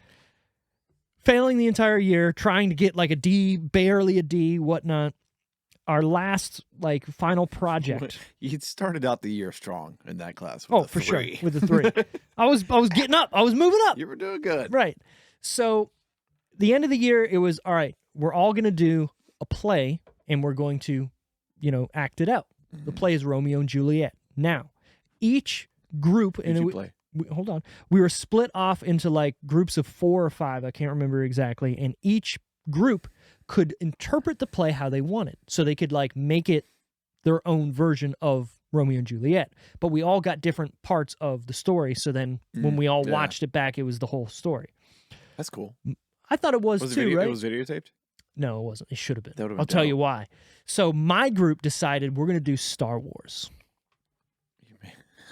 Failing the entire year, trying to get like a D, barely a D, whatnot. Our last like final project. You started out the year strong in that class. Oh, for sure, with the 3. I was getting up. I was moving up. You were doing good. Right. So the end of the year, it was, all right, we're all going to do a play, and we're going to, you know, act it out. The play is Romeo and Juliet. Now, each group, hold on, we were split off into like groups of 4 or 5. I can't remember exactly. And each group could interpret the play how they wanted. So they could like make it their own version of Romeo and Juliet. But we all got different parts of the story. So then when we all watched it back, it was the whole story. That's cool. I thought it was too, right? It was videotaped? No, it wasn't. It should have been. I'll tell you why. So my group decided we're going to do Star Wars.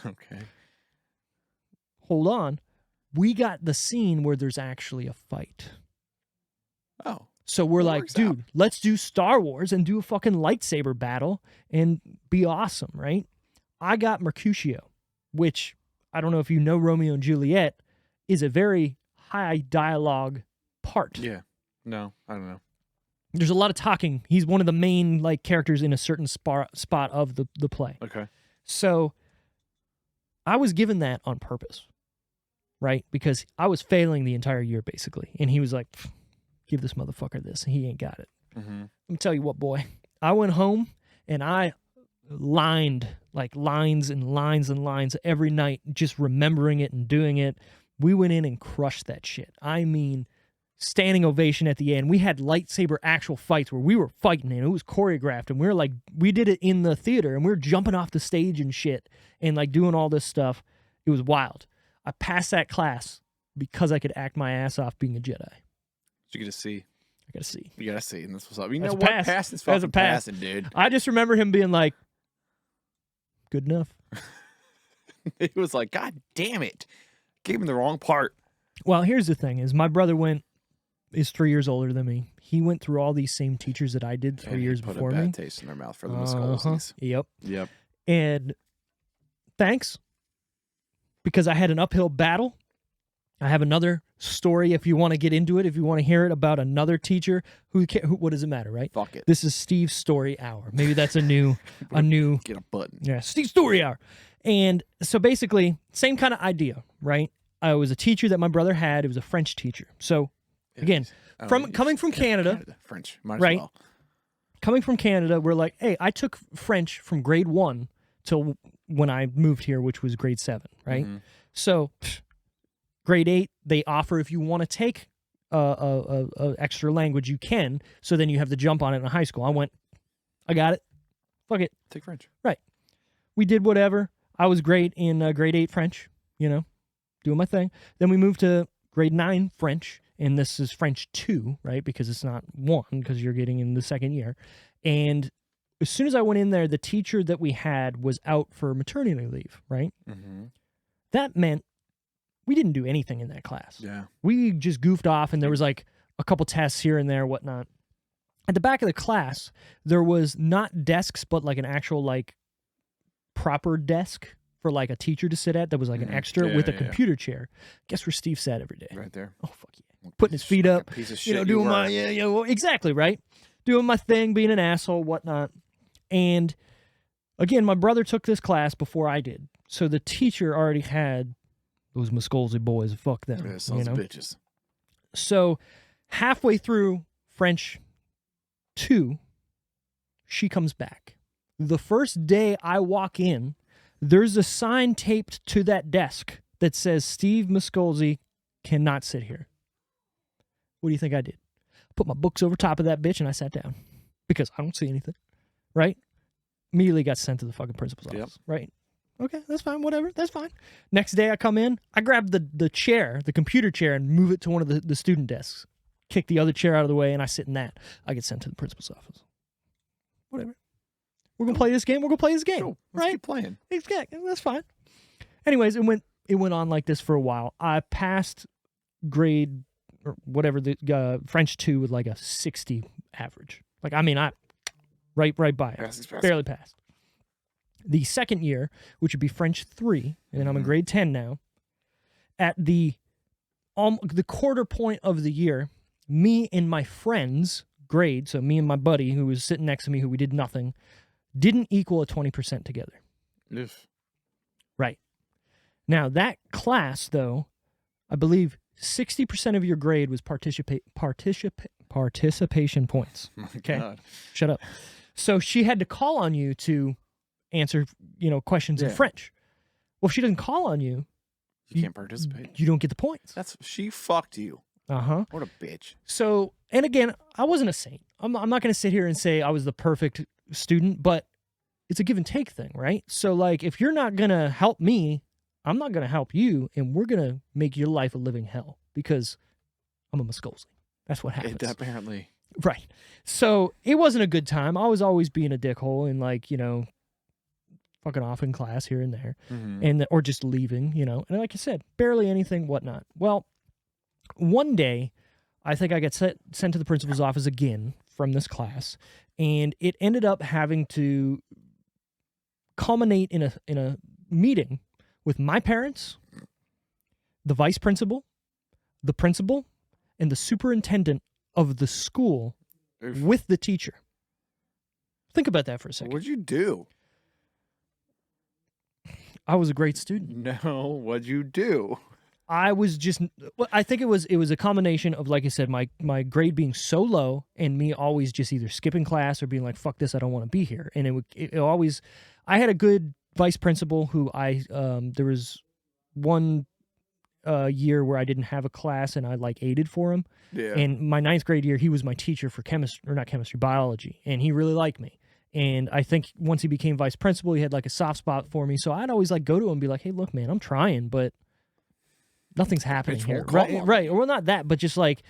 Okay. Hold on. We got the scene where there's actually a fight. Oh. So we're like, dude, let's do Star Wars and do a fucking lightsaber battle and be awesome, right? I got Mercutio, which, I don't know if you know, Romeo and Juliet is a very high dialogue part. Yeah. No, I don't know. There's a lot of talking. He's one of the main like characters in a certain spot of the play. Okay. So I was given that on purpose, right? Because I was failing the entire year basically. And he was like, give this motherfucker this. He ain't got it. Mm-hmm. Let me tell you what, boy. I went home and I lined like lines and lines and lines every night, just remembering it and doing it. We went in and crushed that shit. I mean, standing ovation at the end. We had lightsaber actual fights where we were fighting and it was choreographed and we did it in the theater and we were jumping off the stage and shit and like doing all this stuff. It was wild. I passed that class because I could act my ass off being a Jedi. You get to see. I gotta see. You gotta see, and this was up. You That's know a what? pass. Pass is That's a fucking pass. passing, dude. I just remember him being like, good enough. He was like, God damn it. Gave him the wrong part. Well, here's the thing is my brother is 3 years older than me. He went through all these same teachers that I did 3 And he years put before a bad me. taste in their mouth for the Muscolies. Yep. Yep. And thanks, because I had an uphill battle. I have another story if you want to get into it, if you want to hear it about another teacher who what does it matter, right? Fuck it. This is Steve's Story Hour. Maybe that's a new Get a button. yeah, Steve's Story Hour. And so basically, same kind of idea, right? I was a teacher that my brother had. It was a French teacher. So again, coming from Canada, French, might right? as well. Coming from Canada, we're like, hey, I took French from grade 1 till when I moved here, which was grade 7, right? Mm-hmm. So grade 8, they offer if you want to take a extra language, you can. So then you have to jump on it in high school. I got it. Fuck it. Take French. Right. We did whatever. I was great in grade 8 French, doing my thing. Then we moved to grade 9 French, and this is French 2, right? Because it's not 1, because you're getting in the second year. And as soon as I went in there, the teacher that we had was out for maternity leave, right? Mm-hmm. That meant we didn't do anything in that class. Yeah. We just goofed off, and there was like a couple tests here and there, whatnot. At the back of the class, there was not desks, but like an actual like proper desk for like a teacher to sit at that was like an extra with a computer chair. Guess where Steve sat every day? Right there. Oh, fuck yeah. Putting his feet up, Piece of shit doing my, were. well, exactly, right? Doing my thing, being an asshole, whatnot. And again, my brother took this class before I did. So the teacher already had those Muscolzi boys, fuck them. Yeah, sons of bitches. So halfway through French 2, she comes back. The first day I walk in, there's a sign taped to that desk that says Steve Muscolzi cannot sit here. What do you think I did? Put my books over top of that bitch and I sat down because I don't see anything, right? Immediately got sent to the fucking principal's office, right? Okay, that's fine, whatever, that's fine. Next day I come in, I grab the chair, the computer chair, and move it to one of the student desks. Kick the other chair out of the way and I sit in that. I get sent to the principal's office. Whatever. We're going to play this game, Cool. Let's right? keep playing. Exactly, that's fine. Anyways, it went on like this for a while. I passed grade or whatever the French 2 with like a 60 average. Like I right by it. Pass. Barely passed. The second year, which would be French 3, and then I'm in grade 10 now. At the quarter point of the year, me and my friend's grade, so me and my buddy who was sitting next to me, who we did nothing, didn't equal a 20% together. Oof. Right. Now, that class, though, I believe 60% of your grade was participation points. Okay? God. Shut up. So she had to call on you to answer, questions in French. Well, if she doesn't call on you, You can't participate. you don't get the points. She fucked you. Uh-huh. What a bitch. So, and again, I wasn't a saint. I'm not going to sit here and say I was the perfect student, but it's a give and take thing, right? So, like, if you're not going to help me, I'm not going to help you, and we're going to make your life a living hell because I'm a Muscolzi. That's what happens. Apparently. Right. So, it wasn't a good time. I was always being a dickhole and, like, fucking off in class here and there, and or just leaving, And like I said, barely anything, whatnot. Well, one day, I think I got sent to the principal's office again from this class, and it ended up having to culminate in a meeting with my parents, the vice principal, the principal, and the superintendent of the school with the teacher. Think about that for a second. What'd you do? I was a great student. No, what'd you do? I was just, I think it was a combination of, like I said, my grade being so low and me always just either skipping class or being like, fuck this, I don't want to be here. And it always, I had a good vice principal who there was one year where I didn't have a class and I like aided for him. Yeah. And my 9th grade year, he was my teacher for biology, and he really liked me. And I think once he became vice principal, he had like a soft spot for me. So I'd always like go to him and be like, "Hey, look, man, I'm trying, but nothing's happening Bitch here." won't call Right, him. right. Well, not that, but just like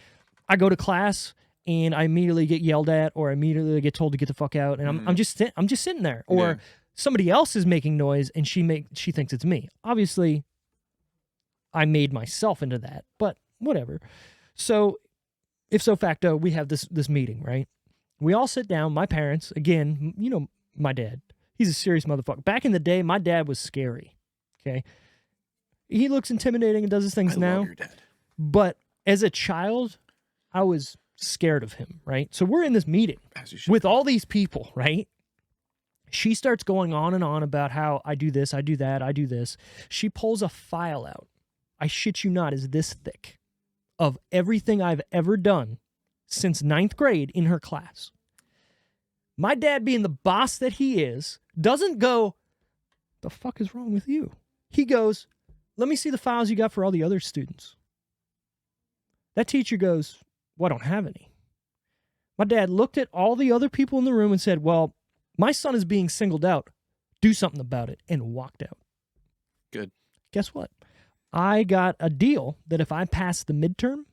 I go to class and I immediately get yelled at, or I immediately get told to get the fuck out, and I'm just sitting there, or Yeah. somebody else is making noise and she thinks it's me. Obviously, I made myself into that, but whatever. So, if so facto, we have this meeting, right? We all sit down. My parents, again, you know, my dad. He's a serious motherfucker. Back in the day, my dad was scary. Okay, he looks intimidating and does his things I now. love your dad. But as a child, I was scared of him, right? So we're in this meeting As you should. with all these people, right? She starts going on and on about how I do this, I do that, I do this. She pulls a file out. I shit you not, is this thick, of everything I've ever done since 9th grade in her class. My dad, being the boss that he is, doesn't go, "The fuck is wrong with you?" He goes, "Let me see the files you got for all the other students." That teacher goes, "Well, I don't have any." My dad looked at all the other people in the room and said, "Well, my son is being singled out. Do something about it," and walked out. Good. Guess what? I got a deal that if I passed the midterm,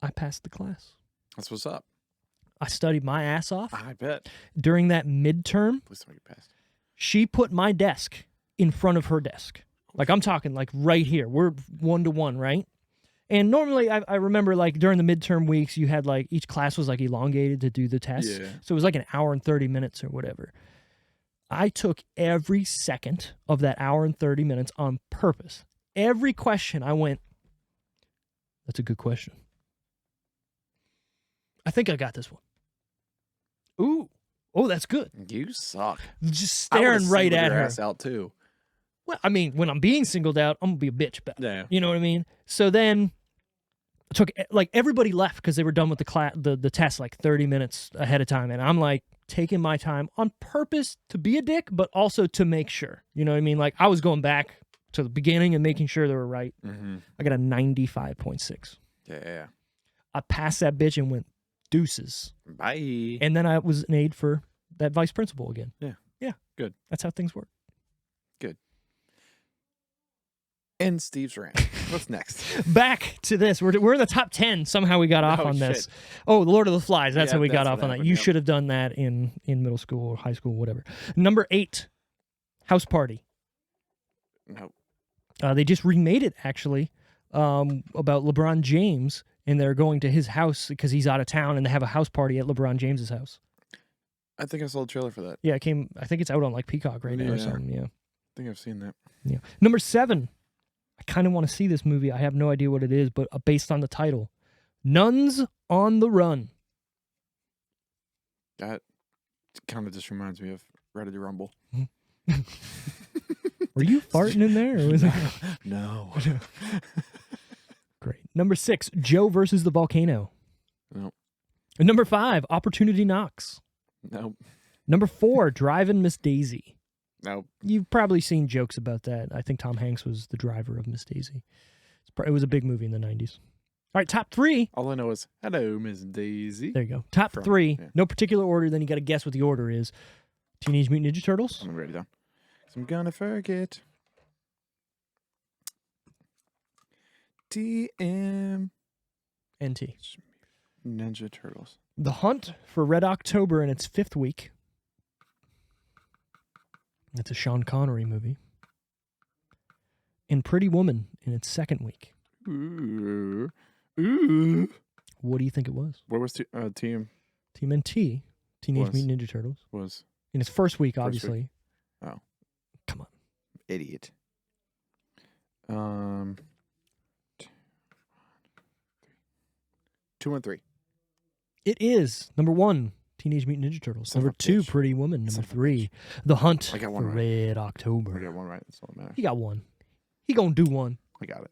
I passed the class. That's what's up. I studied my ass off. I bet. During that midterm, Please don't get past. she put my desk in front of her desk. Like, I'm talking like right here. We're 1-to-1, right? And normally I remember like during the midterm weeks, you had like each class was like elongated to do the test. Yeah. So it was like an hour and 30 minutes or whatever. I took every second of that hour and 30 minutes on purpose. Every question I went, "That's a good question. I think I got this one. Ooh. Oh, that's good." You suck. Just I would've staring right singled at your her. ass out too. Well, I mean, when I'm being singled out, I'm going to be a bitch about it. Yeah. You know what I mean? So then I took, like, everybody left because they were done with the test like 30 minutes ahead of time. And I'm like taking my time on purpose to be a dick, but also to make sure. You know what I mean? Like, I was going back to the beginning and making sure they were right. Mm-hmm. I got a 95.6. Yeah. I passed that bitch and went deuces. Bye. And then I was an aide for that vice principal again. Yeah. Yeah. Good. That's how things work. And Steve's rant. What's next? Back to this. We're in the top 10. Somehow we got off Oh, on this. shit. Oh, the Lord of the Flies. That's Yeah, how we got that's off what on that. happened, You yep. should have done that in middle school or high school, whatever. Number 8, House Party. No. They just remade it, actually, about LeBron James, and they're going to his house because he's out of town, and they have a house party at LeBron James's house. I think I saw a trailer for that. Yeah, it came. I think it's out on like Peacock right now or Yeah. something. Yeah. I think I've seen that. Yeah. Number 7. I kind of want to see this movie. I have no idea what it is, but based on the title, Nuns on the Run. That kind of just reminds me of Ready to Rumble. Were you farting in there? Or was it... No. Great. Number 6, Joe versus the Volcano. No. And number 5, Opportunity Knocks. No. Number 4, Driving Miss Daisy. No. You've probably seen jokes about that. I think Tom Hanks was the driver of Miss Daisy. It was a big movie in the 90s. All right, top 3. All I know is, hello, Miss Daisy. There you go. Top From- 3. yeah. No particular order. Then you got to guess what the order is. Teenage Mutant Ninja Turtles. I'm ready down. I'm gonna forget. TM NT. Ninja Turtles. The Hunt for Red October in its 5th week. It's a Sean Connery movie. And Pretty Woman in its 2nd week. Ooh. Ooh. What do you think it was? What was team Team NT, Teenage Was. Mutant Ninja Turtles. was In its first week, week. obviously. Oh. Come on. Idiot. 2 and 3. It is number 1, Teenage Mutant Ninja Turtles. Son of Number a 2, bitch. Pretty Woman. Number Son of a 3, The Hunt I got for one right. Red I October. got one right. That's all that matters. He got one. He gonna do one. I got it.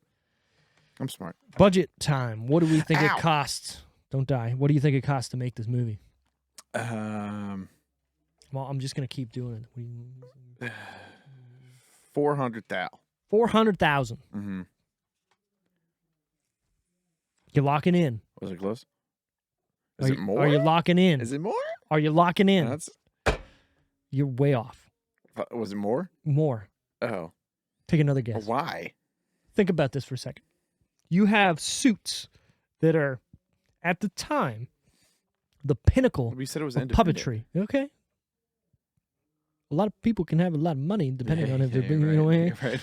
I'm smart. Budget time. What do we think Ow. it costs? Don't die. What do you think it costs to make this movie? Um, Well, I'm just gonna keep doing it. 400,000. 400,000. Mm-hmm. You locking in? Was it close? Are Is you, it more? Are you locking in? Is it more? Are you locking in? That's. You're way off. Was it more? More. Oh. Take another guess. Why? Think about this for a second. You have suits that are, at the time, the pinnacle We said it was of independent. puppetry. Okay. A lot of people can have a lot of money depending on if they're being, right, you know what I mean? you're right.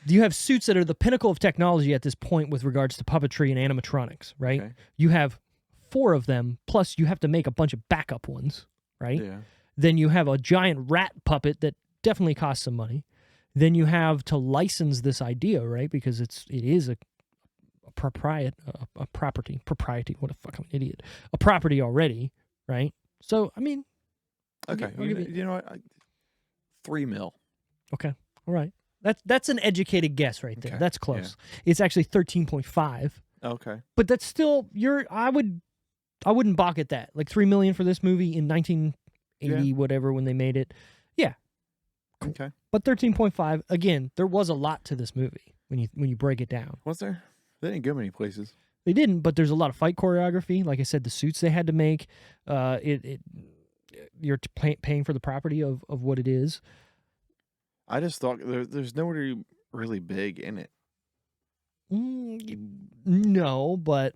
You have suits that are the pinnacle of technology at this point with regards to puppetry and animatronics, right? Okay. You have 4 of them, plus you have to make a bunch of backup ones, right? Yeah. Then you have a giant rat puppet that definitely costs some money. Then you have to license this idea, right? Because it is a propriety. What the fuck? I'm an idiot. A property already, right? So I mean, Okay. I'll give it- You know what? $3 million. okay, all right. That's an educated guess right there. Okay, That's close. It's actually 13.5, Okay. but that's still I wouldn't balk at that. Like $3 million for this movie in 1980 whatever when they made it. Yeah, Okay. but 13.5 again. There was a lot to this movie when you break it down. Was there? They didn't go many places. They didn't, but there's a lot of fight choreography. Like I said, the suits they had to make. You're paying for the property of what it is. I just thought there's nobody really big in it. No, but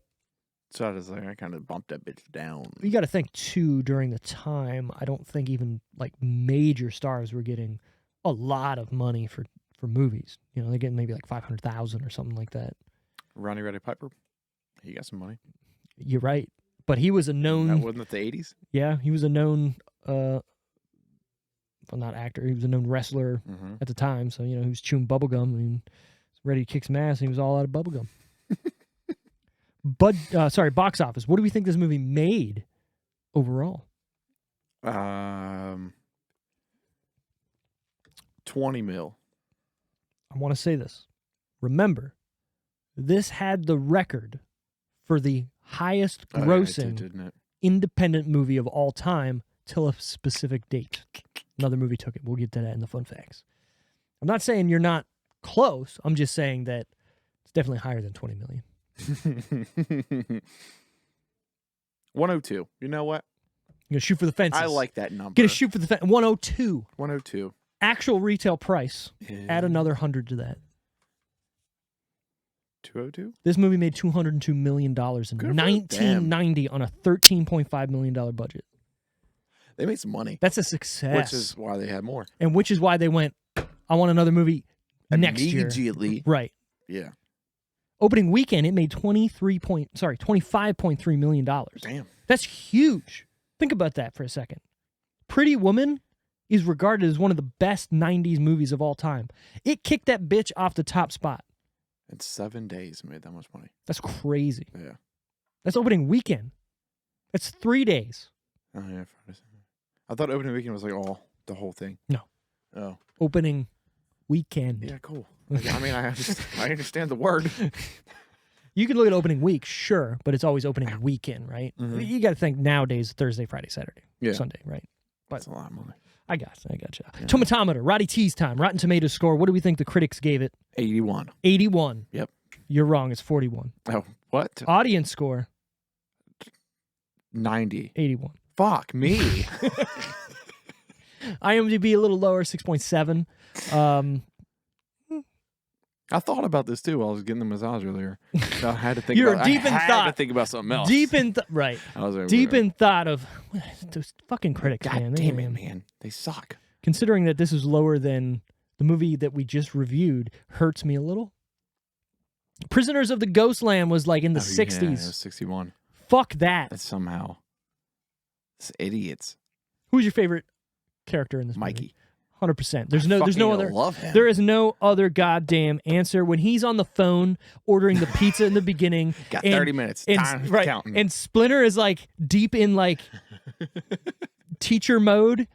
So I was like, I kind of bumped that bitch down. you got to think too. During the time, I don't think even like major stars were getting a lot of money for movies. You know, they're getting maybe like 500,000 or something like that. Ronnie Roddy Piper, he got some money. You're right, but he was a known. That wasn't it the 80s? Yeah, he was a known. Well, not actor. He was a known wrestler Mm-hmm. at the time. So he was chewing bubble gum and ready to kick some ass. And he was all out of bubble gum. Box office. What do we think this movie made overall? 20 mil. I want to say this. Remember, this had the record for the highest Oh, yeah, it grossing did, didn't it? independent movie of all time till a specific date. Another movie took it. We'll get to that in the fun facts. I'm not saying you're not close. I'm just saying that it's definitely higher than 20 million. 102. You know what? You're going to shoot for the fences. I like that number. Get a shoot for the fence. 102. 102. Actual retail price. Add another 100 to that. 202? This movie made $202 million in for them. 1990 on a $13.5 million budget. They made some money. That's a success. Which is why they had more. And which is why they went, I want another movie next year. Immediately. Right. Yeah. Opening weekend, it made $25.3 million. Damn. That's huge. Think about that for a second. Pretty Woman is regarded as one of the best 90s movies of all time. It kicked that bitch off the top spot. In 7 days, made that much money. That's crazy. Yeah. That's opening weekend. That's 3 days. Oh, yeah. I thought opening weekend was like the whole thing. No. Oh. Opening weekend. Yeah, cool. I mean, I understand the word. You can look at opening week, sure, but it's always opening weekend, right? Mhm. You got to think nowadays Thursday, Friday, Saturday, Yeah. Sunday, right? But That's a lot of money. I got you. Tomatometer, Roddy T's time, Rotten Tomatoes score. What do we think the critics gave it? 81. 81. Yep. You're wrong. It's 41. Oh, what? Audience score, 90. 81. Fuck me. IMDb a little lower, 6.7. I thought about this too while I was getting the massage earlier. So I had to think You're about deep in I had thought. to think about something else. Right. I was like, Deep in thought of those fucking critics, God man. damn it, man. They suck. Considering that this is lower than the movie that we just reviewed, hurts me a little. Prisoners of the Ghostland was like in the 60s. Yeah, it was 61. Fuck that. That's somehow. It's idiots. Who's your favorite character in this movie? Mikey. 100%. There's no Fucking other. love him. There is no other goddamn answer. When he's on the phone ordering the pizza in the beginning, Got and- 30 minutes. and, Time right, counting. and Splinter is like deep in like teacher mode,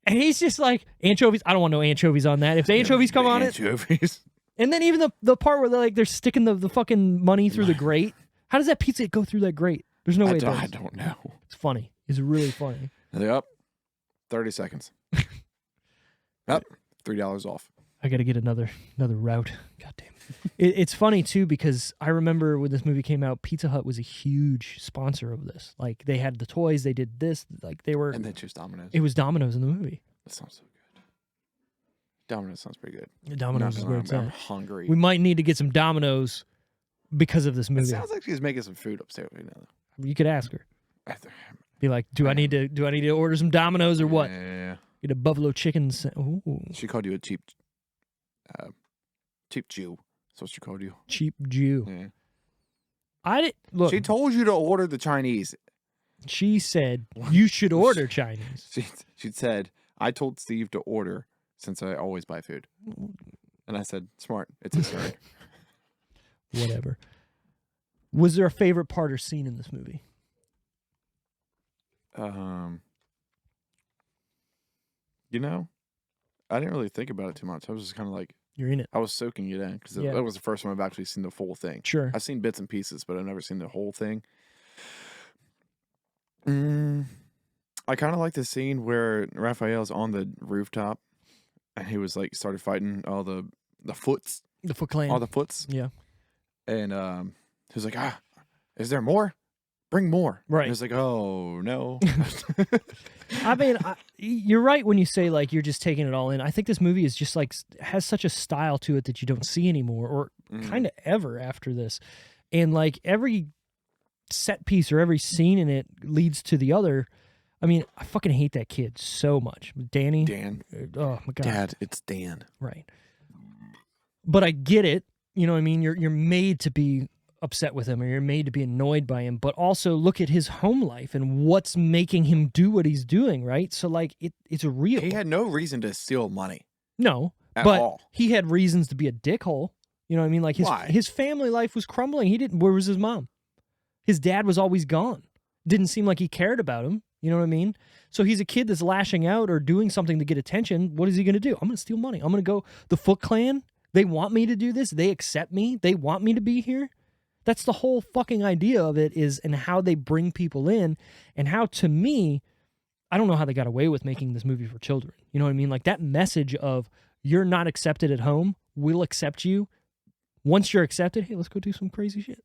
and he's just like anchovies. I don't want no anchovies on that. If the anchovies come on it, Anchovies. and then even the part where they're sticking the fucking money through the grate. How does that pizza go through that grate? There's no way. I don't know. It's funny. It's really funny. Yep. 30 seconds. Up. $3 off. I got to get another route. God damn. It's funny too because I remember when this movie came out, Pizza Hut was a huge sponsor of this. Like they had the toys, they did this, like they were. And then choose Domino's. It was Domino's in the movie. That sounds so good. Domino's sounds pretty good. Domino's is where it's I'm at. hungry. We might need to get some Domino's because of this It movie. sounds like she's making some food upstairs right now. You could ask her. After, Be like, do I need to order some Domino's or what? Yeah. Get a buffalo chicken. Ooh, She called you a cheap Jew. That's what she called you. cheap Jew. Yeah. I did look. She told you to order the Chinese. She said you should order Chinese. She said, I told Steve to order since I always buy food. And I said, smart. It's his turn. Whatever. Was there a favorite part or scene in this movie? You know, I didn't really think about it too much. I was just kind of like, You're in it. I was soaking it in because Yeah. that was the first time I've actually seen the full thing. Sure. I've seen bits and pieces, but I've never seen the whole thing. I kind of like the scene where Raphael's on the rooftop and he was like started fighting all the foots, The Foot Clan. all the foots. Yeah. And he was like, is there more? Bring more. Right. And he was like, oh, no. I mean, you're right when you say like you're just taking it all in. I think this movie is just like has such a style to it that you don't see anymore, or kind of ever after this. And like every set piece or every scene in it leads to the other. I mean, I fucking hate that kid so much, Danny. Dan. Oh my god. Dad, it's Dan. Right. But I get it. You know what I mean? You're made to be upset with him, or you're made to be annoyed by him, but also look at his home life and what's making him do what he's doing, right? So like it's real. He had no reason to steal money. No, At but all. he had reasons to be a dickhole. You know what I mean? Like Why? his family life was crumbling. He didn't. Where was his mom? His dad was always gone. Didn't seem like he cared about him. You know what I mean? So he's a kid that's lashing out or doing something to get attention. What is he going to do? I'm going to steal money. I'm going to go. The Foot Clan, they want me to do this. They accept me. They want me to be here. That's the whole fucking idea of it is, and how they bring people in, and how, to me, I don't know how they got away with making this movie for children. You know what I mean? Like that message of you're not accepted at home, we'll accept you. Once you're accepted, hey, let's go do some crazy shit.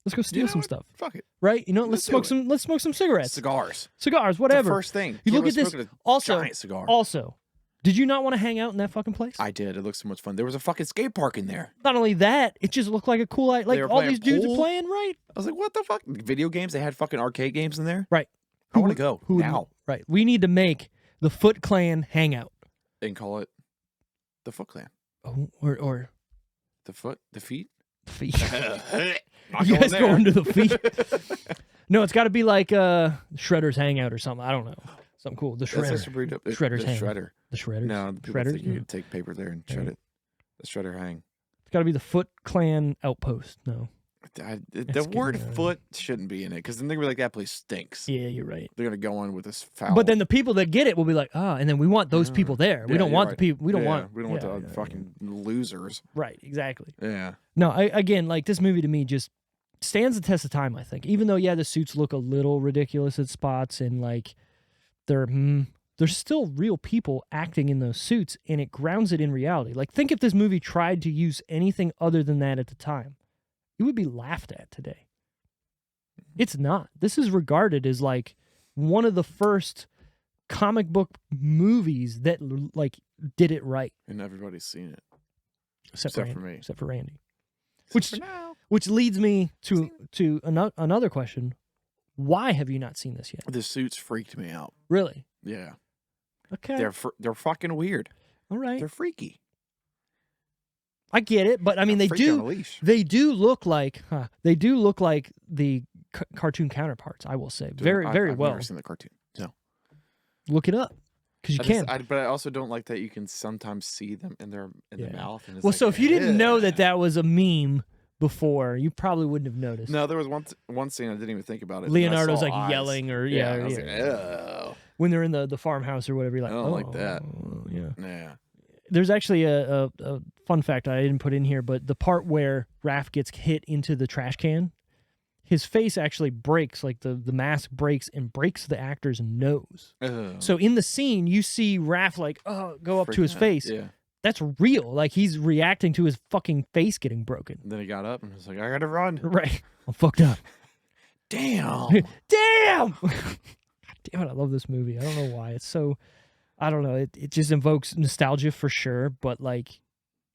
Let's go steal some stuff. Fuck it. Right? You know, let's Let's do smoke some cigarettes. Cigars. Cigars, The whatever. first thing. You Kid look was at this. smoking a Also, giant cigar. did you not want to hang out in that fucking place? I did. It looked so much fun. There was a fucking skate park in there. Not only that, it just looked like a cool, like were all playing these dudes pool? are playing, right? I was like, what the fuck? Video games? They had fucking arcade games in there? Right. I want to go Who would- now Right. We need to make the Foot Clan hangout. and call it the Foot Clan. Oh, or The feet? feet. Not You guys there. going to the feet? No, it's got to be like Shredder's Hangout or something. I don't know. Something cool. The That's Shredder. just a burrito. Shredder's the hang. shredder. The Shredders. No, the people Shredders. think you can take paper there and shred Right. it. The shredder hang. It's got to be the Foot Clan outpost. No. The getting, word foot shouldn't be in it because then they're gonna be like, that place stinks. Yeah, you're right. They're gonna go in with this foul. But then the people that get it will be like, and then we want those people there. We Yeah, don't you're want right. the people. We don't Yeah, want. We don't want yeah, the fucking losers. Right. Exactly. Yeah. No. Again, like this movie to me just stands the test of time. I think, even though the suits look a little ridiculous at spots, and like there's still real people acting in those suits, and it grounds it in reality. Like, think if this movie tried to use anything other than that at the time, it would be laughed at today. It's not. This is regarded as like one of the first comic book movies that like did it right. And everybody's seen it. Except for Randy, me. Except for Randy. For now. Which leads me to another question. Why have you not seen this yet? The suits freaked me out. Really? Yeah. Okay. They're fucking weird. All right. They're freaky. I get it, but I mean, They're they freaky on a do. leash. They do look like. They do look like the cartoon counterparts. I will say, Dude, very I've well. never seen the cartoon. No. Look it up because you can. But I also don't like that you can sometimes see them in their Yeah. mouth. And it's Well, like, so if you didn't know "Ugh." that was a meme before, you probably wouldn't have noticed. No, there was one scene I didn't even think about it. Leonardo's I like saw eyes. yelling, or Yeah, and I was like, yeah. "Ugh." When they're in the farmhouse or whatever, you're like, I don't like that. Yeah. Yeah. There's actually a fun fact I didn't put in here, but the part where Raph gets hit into the trash can, his face actually breaks, like the mask breaks and breaks the actor's nose. Ugh. So in the scene, you see Raph like, go up to his Freaking out. face. Yeah. That's real. Like, he's reacting to his fucking face getting broken. And then he got up and was like, I gotta run. Right. I'm fucked up. Damn. Damn! God damn it, I love this movie. I don't know why. It's so, I don't know. It just invokes nostalgia for sure, but, like,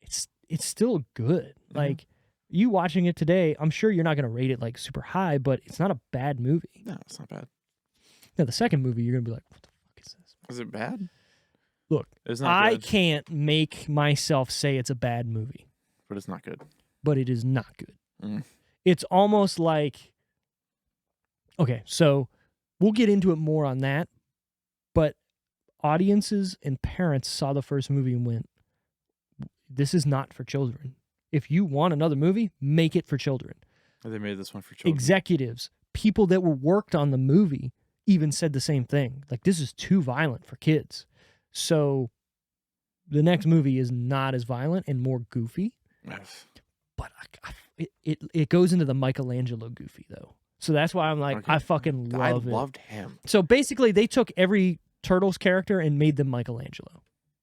it's still good. Mm-hmm. Like, you watching it today, I'm sure you're not going to rate it, like, super high, but it's not a bad movie. No, it's not bad. Now, the second movie, you're going to be like, what the fuck is this? Is it bad? Look, It's not I good, can't make myself say it's a bad movie, but it's not good. but it is not good. Mm. It's almost like, okay, so we'll get into it more on that, but audiences and parents saw the first movie and went, this is not for children. If you want another movie, make it for children. They made this one for children. Executives, people that were worked on the movie even said the same thing. Like, this is too violent for kids. So the next movie is not as violent and more goofy, but it goes into the Michelangelo goofy, though. So that's why I'm like, Okay. I fucking love it. I loved him. So basically, they took every Turtles character and made them Michelangelo,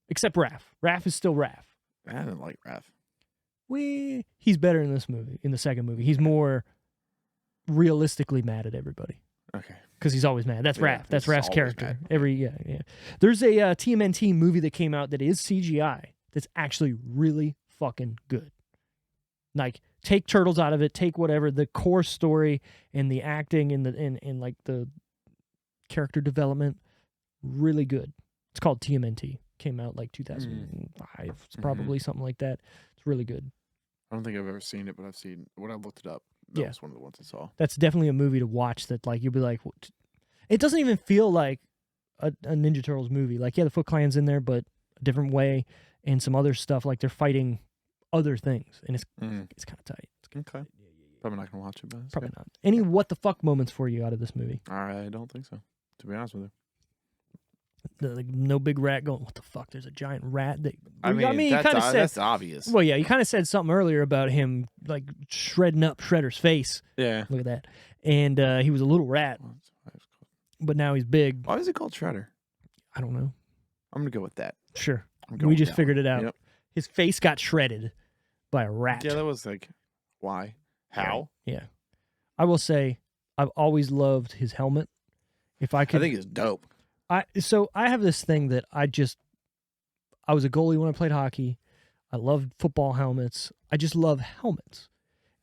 except Raph. Raph is still Raph. I didn't like Raph. He's better in this movie, in the second movie. He's more realistically mad at everybody. Okay. Because he's always mad. That's Yeah, Raph. That's he's Raph's always character. mad. Yeah. There's a TMNT movie that came out that is CGI that's actually really fucking good. Like, take Turtles out of it, take whatever, the core story and the acting and like the character development, really good. It's called TMNT. Came out like 2005. It's probably something like that. It's really good. I don't think I've ever seen it, but I've seen when I looked it up. That was one of the ones I saw. That's definitely a movie to watch that, like, you'll be like, what? It doesn't even feel like a Ninja Turtles movie. Like, yeah, the Foot Clan's in there, but a different way, and some other stuff. Like, they're fighting other things, and it's kind of tight. Okay. Probably not gonna watch it, but it's Probably good. not. Any what the fuck moments for you out of this movie? I don't think so. To be honest with you. Like, no big rat going, what the fuck? There's a giant rat that. I mean, you kind of said. that's obvious. Well, yeah, you kind of said something earlier about him like shredding up Shredder's face. Yeah. Look at that. And he was a little rat, but now he's big. Why is it called Shredder? I don't know. I'm gonna go with that. Sure. I'm going We with just that figured one. it out. Yep. His face got shredded by a rat. Yeah, that was like, why? How? Yeah. I will say, I've always loved his helmet. If I could, I think it's dope. So I have this thing that I was a goalie when I played hockey. I loved football helmets. I just love helmets.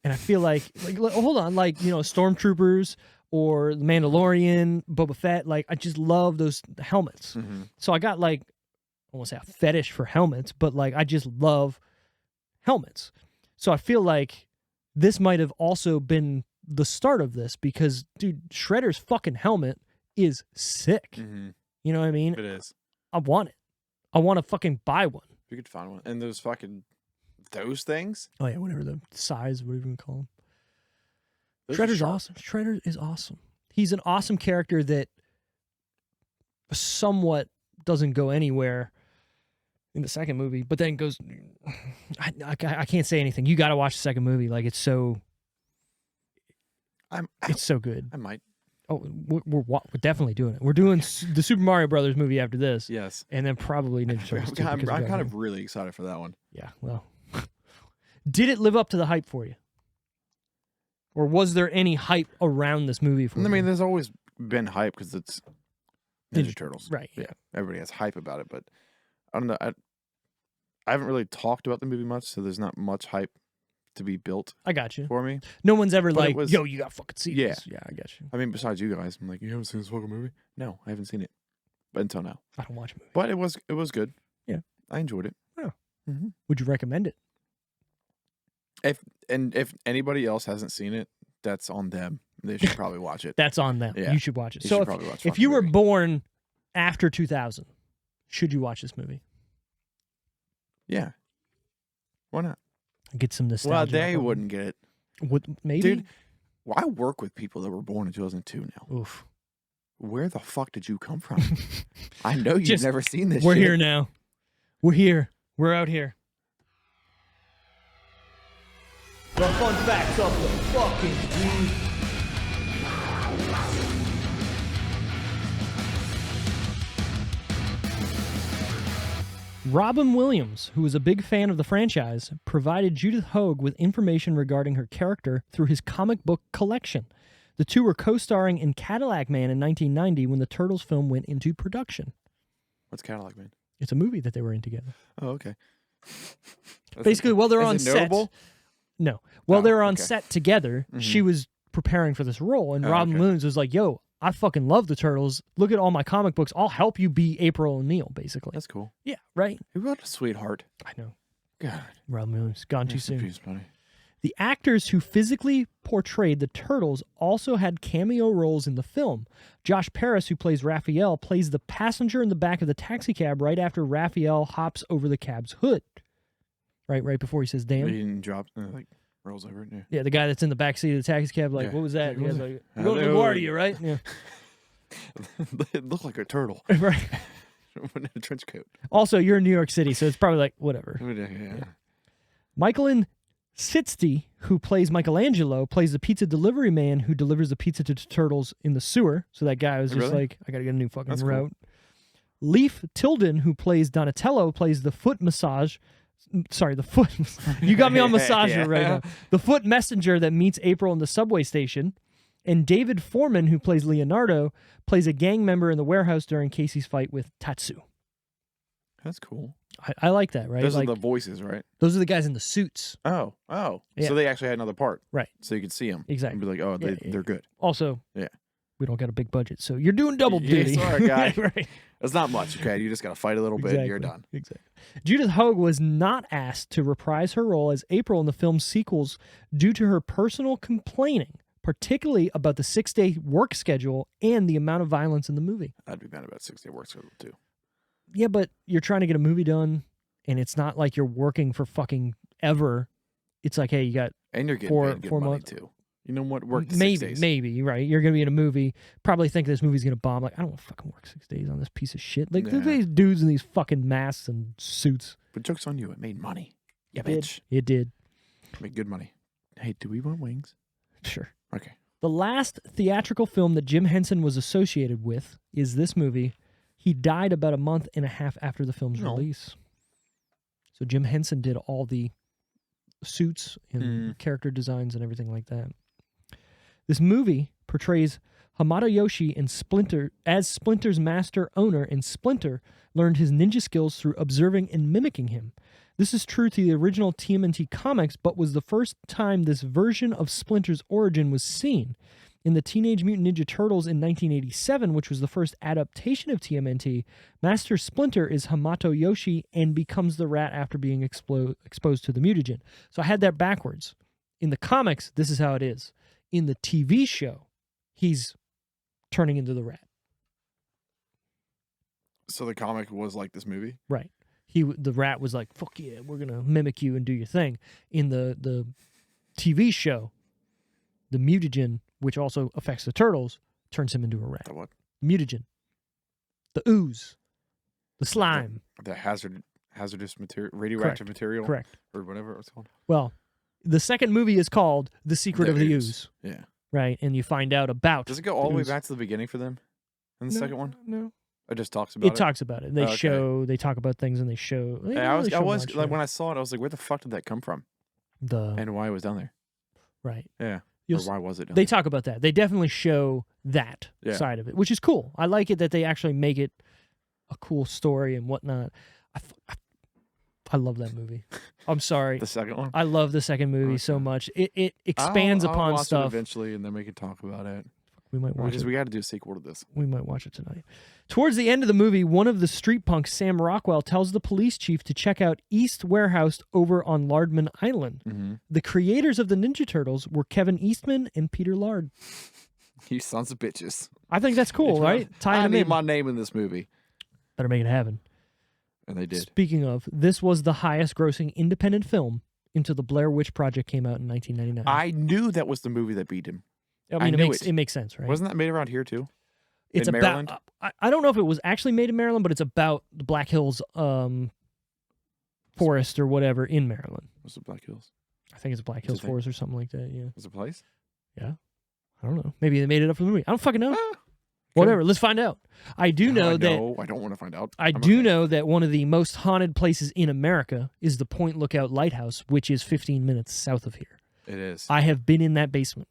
And I feel like hold on, like, Stormtroopers or the Mandalorian, Boba Fett, like, I just love those helmets. Mm-hmm. So I got, like, I won't say a fetish for helmets, but, like, I just love helmets. So I feel like this might have also been the start of this because, dude, Shredder's fucking helmet is sick. Mm-hmm. You know what I mean? It is. I want it. I want to fucking buy one. You could find one. And those things. Oh, yeah, whatever the size, whatever you call them. Those are Shredder's sharp. awesome. Shredder is awesome. He's an awesome character that somewhat doesn't go anywhere in the second movie, but then goes. I can't say anything. You got to watch the second movie. Like, it's so good. I might. Oh, we're definitely doing it. We're doing the Super Mario Brothers movie after this, Yes. and then probably Ninja Turtles 2. I'm because we got kind him. of really excited for that one. Yeah, well. Did it live up to the hype for you? Or was there any hype around this movie for I you? mean, there's always been hype because it's Ninja Turtles. Right, Yeah. Everybody has hype about it, but I don't know. I haven't really talked about the movie much, so there's not much hype to be built I got you. for me. No one's ever But it like, was- yo, you got to fucking see Yeah. this. Yeah, I got you. I mean, besides you guys, I'm like, you haven't seen this fucking movie? No, I haven't seen it. But until now. I don't watch movies. But it was good. Yeah. I enjoyed it. Yeah. Mm-hmm. Would you recommend it? If anybody else hasn't seen it, that's on them. They should probably watch it. That's on them. Yeah. You should watch it. You So should if, probably watch if fucking you were movie. born after 2000, should you watch this movie? Yeah. Why not? Get some nostalgia. Well, they up on- wouldn't get it. Maybe? Dude, well, I work with people that were born in 2002 now. Oof. Where the fuck did you come from? I know you've Just- never seen this We're shit. here now. We're here. We're out here. The fun facts of the fucking week. Robin Williams, who was a big fan of the franchise, provided Judith Hoag with information regarding her character through his comic book collection. The two were co-starring in Cadillac Man in 1990 when the Turtles film went into production. What's Cadillac Man? It's a movie that they were in together. Oh, okay. Basically, while they're Is on it set. notable? No. While they were on okay. set together, she was preparing for this role, and Robin Williams was like, yo, I fucking love the Turtles. Look at all my comic books. I'll help you be April O'Neil, basically. That's cool. Yeah, right? What a sweetheart. I know. God. Robin Williams, gone too Rest in soon. peace, buddy. The actors who physically portrayed the Turtles also had cameo roles in the film. Josh Paris, who plays Raphael, plays the passenger in the back of the taxicab right after Raphael hops over the cab's hood. Right before he says, damn. He didn't drop, rolls over it. Yeah. Yeah, the guy that's in the back seat of the taxi cab, like, Yeah. what was that? What was He's it? like, you go to LaGuardia, right? Yeah. It looked like a turtle Right. in a trench coat. Also, you're in New York City, so it's probably like, whatever. Yeah. Michael Sitzty, who plays Michelangelo, plays the pizza delivery man who delivers the pizza to the Turtles in the sewer. So that guy was just Really? like, I got to get a new fucking That's route. Leif Tilden, who plays Donatello, plays the foot massage. Sorry, the foot. You got me on massager right now. The foot messenger that meets April in the subway station. And David Foreman, who plays Leonardo, plays a gang member in the warehouse during Casey's fight with Tatsu. That's cool. I like that, right? Those like, are the voices, right? those are the guys in the suits. Oh. Yeah. So they actually had another part. Right. So you could see them. Exactly. And be like, oh, Yeah, they're good. Also, Yeah. we don't got a big budget, so you're doing double Yeah, duty. sorry, guy. Right. It's not much, okay? You just got to fight a little bit and you're done. Exactly. Judith Hoag was not asked to reprise her role as April in the film's sequels due to her personal complaining, particularly about the 6-day work schedule and the amount of violence in the movie. I'd be mad about 6-day work schedule, too. Yeah, but you're trying to get a movie done, and it's not like you're working for fucking ever. It's like, hey, you got And you're getting four paid good months. money, too. You know what? Work 6 days. Maybe, right? You're going to be in a movie, probably think this movie's going to bomb. Like, I don't want to fucking work 6 days on this piece of shit. Like, look at these dudes in these fucking masks and suits. But joke's on you. It made money. Yeah, It did. bitch. It did. Made good money. Hey, do we want wings? Sure. Okay. The last theatrical film that Jim Henson was associated with is this movie. He died about a month and a half after the film's release. So Jim Henson did all the suits and character designs and everything like that. This movie portrays Hamato Yoshi in Splinter as Splinter's master owner, and Splinter learned his ninja skills through observing and mimicking him. This is true to the original TMNT comics, but was the first time this version of Splinter's origin was seen. In the Teenage Mutant Ninja Turtles in 1987, which was the first adaptation of TMNT, Master Splinter is Hamato Yoshi and becomes the rat after being exposed to the mutagen. So I had that backwards. In the comics, this is how it is. In the TV show, he's turning into the rat. So the comic was like this movie? Right. The rat was like, fuck yeah, we're going to mimic you and do your thing. In the TV show, the mutagen, which also affects the turtles, turns him into a rat. The what? Mutagen. The ooze. The slime. The hazardous material, radioactive material? Correct. Or whatever it was called? Well, the second movie is called The Secret of the Ooze. Yeah. Right? And you find out about Does it go all the way ooze. back to the beginning for them in the second one? No. It just talks about it? It talks about it. They Okay. they talk about things and they show. They Hey, don't really I show was much, like, yeah. when I saw it, I was like, where the fuck did that come from? And why it was down there? Right. Yeah. You'll Or why was it down They talk about that. They definitely show that Yeah. side of it, which is cool. I like it that they actually make it a cool story and whatnot. I love that movie. I'm sorry. The second one? I love the second movie so Okay. much. It expands I'll upon watch stuff. it eventually, and then we can talk about it. We might watch Because it. we got to do a sequel to this. We might watch it tonight. Towards the end of the movie, one of the street punks, Sam Rockwell, tells the police chief to check out East Warehouse over on Lardman Island. Mm-hmm. The creators of the Ninja Turtles were Kevin Eastman and Peter Lard. You sons of bitches. I think that's cool, right? Tying I them need in. my name in this movie. Better make it happen. And they did. Speaking of, this was the highest grossing independent film until the Blair Witch Project came out in 1999. I knew that was the movie that beat him. I mean, I knew it makes sense, right? Wasn't that made around here, too? It's in about, Maryland? I don't know if it was actually made in Maryland, but it's about the Black Hills forest or whatever in Maryland. Was it Black Hills? I think it's Black Hills thing? Forest or something like that, yeah. Was it a place? Yeah. I don't know. Maybe they made it up for the movie. I don't fucking know. Whatever. Let's find out. I do know that. No, I don't want to find out. I do know that one of the most haunted places in America is the Point Lookout Lighthouse, which is 15 minutes south of here. It is. I have been in that basement.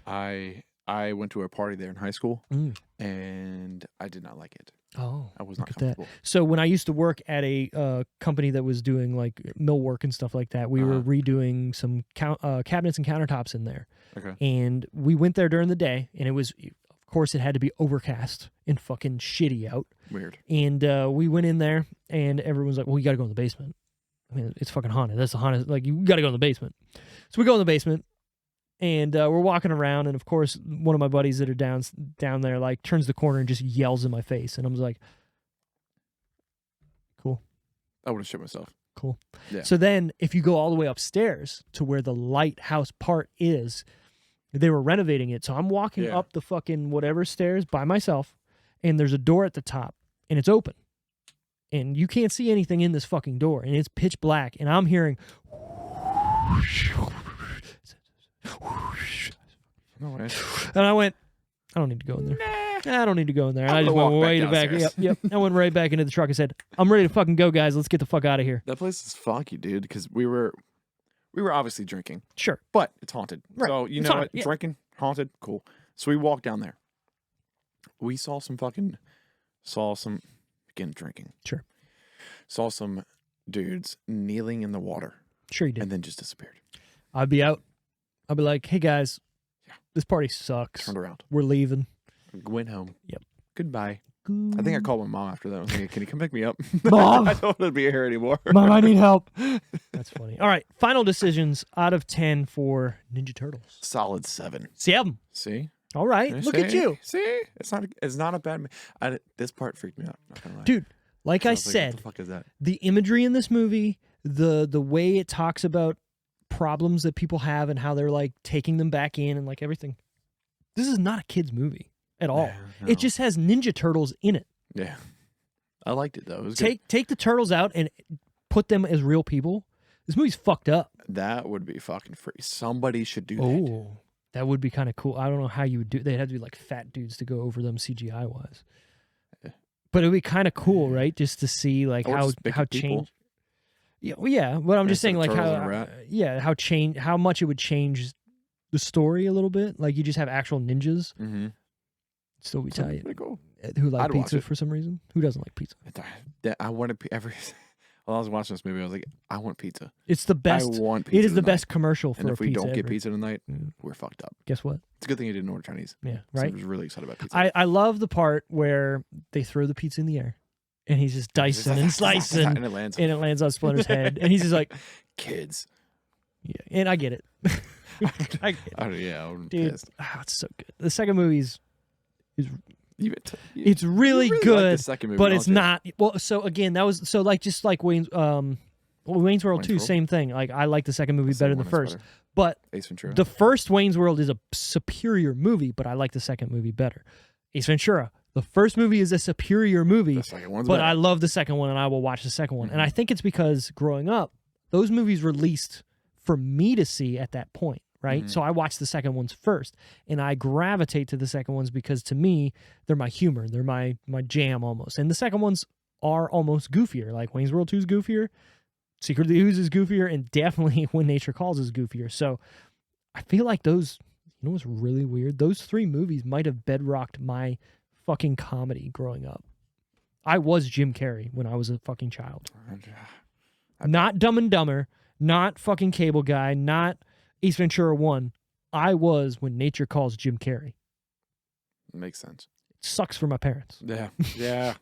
I went to a party there in high school, and I did not like it. Oh, I was not look at comfortable. that. So when I used to work at a company that was doing like millwork and stuff like that, we were redoing some cabinets and countertops in there. Okay. And we went there during the day, and it was, of course, it had to be overcast and fucking shitty out. Weird. And we went in there, and everyone's like, well, you got to go in the basement. I mean, it's fucking haunted. That's the haunted. Like, you got to go in the basement. So we go in the basement, and we're walking around, and of course, one of my buddies that are down there, like, turns the corner and just yells in my face. And I'm just like, cool. I would have shit myself. Cool. Yeah. So then, if you go all the way upstairs to where the lighthouse part is, they were renovating it. So I'm walking up the fucking whatever stairs by myself, and there's a door at the top, and it's open. And you can't see anything in this fucking door, and it's pitch black, and I'm hearing No way. and I went, I don't need to go in there. I don't need to go in there. And I just gonna went walk way back back. downstairs. Yep. I went right back into the truck and said, I'm ready to fucking go, guys. Let's get the fuck out of here. That place is funky, dude, because we were obviously drinking, Sure. but it's haunted. Right. So you It's know haunted, what? yeah. Drinking, haunted, cool. So we walked down there. We saw some again, drinking. Sure. Saw some dudes kneeling in the water Sure you did. and then just disappeared. I'd be out. I'd be like, hey, guys, this party sucks. Turned around. We're leaving. Went home. Yep. Goodbye. I think I called my mom after that. I was like, can you come pick me up? Mom! I don't want to be here anymore. Mom, I need help. That's funny. All right. Final decisions out of 10 for Ninja Turtles. Solid 7. 7. See? All right. Look at See? you. See? It's not a bad. This part freaked me out. Not gonna lie. Dude, like I was like, said, what the fuck is that? the imagery in this movie, the way it talks about problems that people have and how they're like taking them back in and like everything. This is not a kid's movie at all. No. It just has Ninja Turtles in it. Yeah. I liked it though. It was good. Take the turtles out and put them as real people. This movie's fucked up. That would be fucking free. Somebody should do that. Oh, that would be kind of cool. I don't know how you would do. They'd have to be like fat dudes to go over them CGI wise. But it would be kind of cool, right? Just to see like Or how just bigger people. change. Yeah, well, yeah. But I'm just Instead saying of like turtles and a how rat. how much it would change the story a little bit. Like you just have actual ninjas. Mm-hmm. Still be tight. Pretty cool. Who like I'd watch pizza it. for some reason? Who doesn't like pizza? I wanted every. While I was watching this movie, I was like, I want pizza. It's the best. I want pizza. It is the tonight. best commercial for And a if we pizza don't get ever. pizza tonight, Mm. we're fucked up. Guess what? It's a good thing you didn't order Chinese. Yeah, So I right. was really excited about pizza. I love the part where they throw the pizza in the air, and he's just dicing and slicing, and it lands. and it lands on Splinter's head, and he's just like, Kids. yeah, and I get it. I get it. Yeah, I'm Dude, pissed. it's so good. The second movie's it's you really like good, the second movie, but don't it's you? not. Well, so again, that was so like just like Wayne's World Wayne's 2, World? same thing. Like I like the second movie better than the second one is first, better. but Ace Ventura. the first Wayne's World is a superior movie, but I like the second movie better. Ace Ventura, the first movie is a superior movie, The second one's but better. I love the second one and I will watch the second one. And I think it's because growing up, those movies released for me to see at that point, right? So I watched the second ones first, and I gravitate to the second ones because to me, they're my humor, they're my jam almost. And the second ones are almost goofier. Like Wayne's World 2 is goofier, Secret of the Ooze is goofier, and definitely When Nature Calls is goofier. So I feel like those, you know what's really weird? Those 3 movies might have bedrocked my fucking comedy growing up. I was Jim Carrey when I was a fucking child. Not Dumb and Dumber, not fucking Cable Guy, not Ace Ventura 1. I was When Nature Calls Jim Carrey. Makes sense. It sucks for my parents. Yeah. Yeah.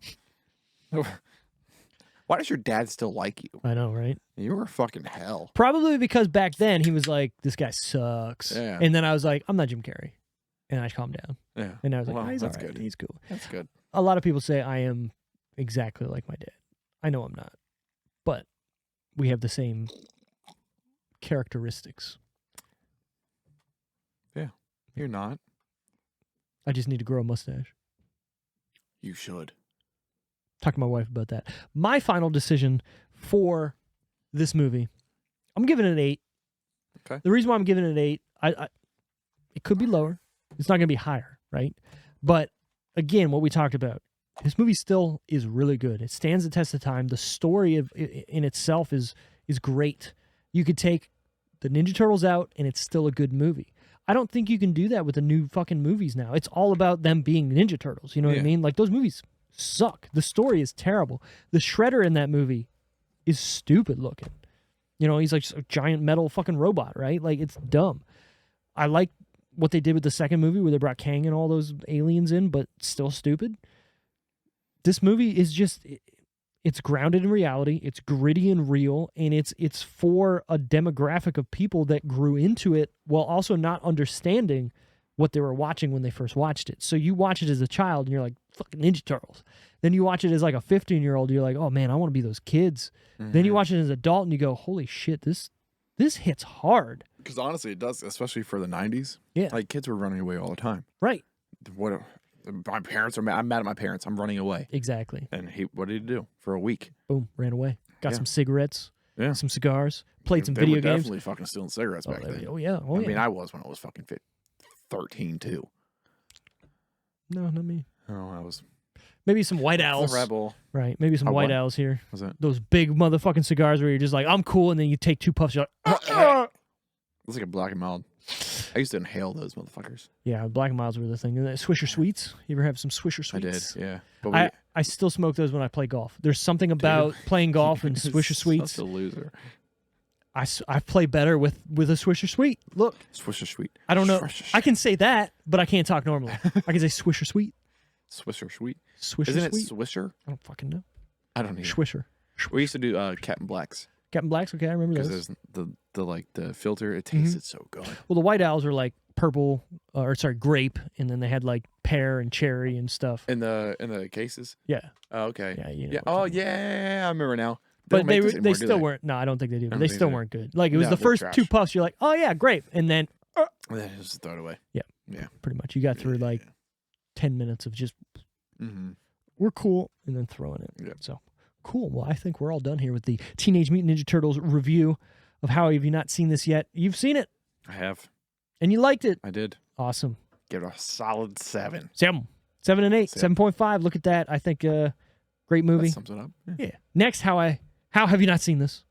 Why does your dad still like you? I know, right? You were fucking hell. Probably because back then he was like, this guy sucks. Yeah. And then I was like, I'm not Jim Carrey. And I calmed down. Yeah. And I was like, Well, oh, he's that's all right. good. He's cool. That's good. A lot of people say I am exactly like my dad. I know I'm not. But we have the same characteristics. Yeah. You're not. I just need to grow a mustache. You should. Talk to my wife about that. My final decision for this movie, I'm giving it an 8. Okay. The reason why I'm giving it an 8, it could be lower. It's not going to be higher, right? But again, what we talked about, this movie still is really good. It stands the test of time. The story in itself is great. You could take the Ninja Turtles out, and it's still a good movie. I don't think you can do that with the new fucking movies now. It's all about them being Ninja Turtles. You know what I mean? Like, those movies suck. The story is terrible. The Shredder in that movie is stupid looking. You know, he's like a giant metal fucking robot, right? Like, it's dumb. I like what they did with the second movie where they brought Kang and all those aliens in, but still stupid. This movie is just, it's grounded in reality. It's gritty and real, and it's for a demographic of people that grew into it while also not understanding what they were watching when they first watched it. So you watch it as a child, and you're like, fucking Ninja Turtles. Then you watch it as like a 15-year-old, you're like, oh man, I want to be those kids. Mm-hmm. Then you watch it as an adult, and you go, holy shit, this hits hard. Because honestly, it does, especially for the 90s. Yeah. Like, kids were running away all the time. Right. My parents are mad. I'm mad at my parents. I'm running away. Exactly. And what did he do for a week? Boom, ran away. Got some cigarettes. Yeah. Some cigars. Played some they video were games. Definitely fucking stealing cigarettes back then. Oh yeah. Oh, I mean, I was when I was fucking 13 too. No, not me. Oh, I was. Maybe some White Owls. The rebel. Right. Maybe some White Owls here. Was it? Those big motherfucking cigars where you're just like, I'm cool, and then you take 2 puffs, you're like, It's like a Black and Mild. I used to inhale those motherfuckers. Yeah, Black and Milds were the thing. And Swisher Sweets. You ever have some Swisher Sweets? I did, yeah. But I still smoke those when I play golf. There's something about playing golf and Swisher Sweets. Such a loser. I play better with a Swisher Sweet. Look. Swisher Sweet. I don't know. I can say that, but I can't talk normally. I can say Swisher Sweet. Swisher Sweet. Swisher Isn't Sweet? it Swisher? I don't fucking know. I don't know. Swisher. We used to do Captain Blacks. Captain Blacks, okay, I remember those. Because there's the filter, it tasted so good. Well, the White Owls are like purple, grape, and then they had like pear and cherry and stuff. In the cases? Yeah. Oh, okay. Yeah, you know yeah. Oh, yeah, I remember now. But they still weren't. No, I don't think they do. But they still weren't good. Like, it was the first trash. 2 puffs. You're like, oh yeah, grape, and then And then just throw it away. Yeah. Yeah. Pretty much. You got through like 10 minutes of just we're cool, and then throwing it. Yeah. So cool. Well, I think we're all done here with the Teenage Mutant Ninja Turtles review of how have you not seen this yet? You've seen it. I have. And you liked it. I did. Awesome. Give it a solid 7. 7 and 8. 7.5. Look at that. I think great movie. That sums it up. Yeah. Next, how have you not seen this?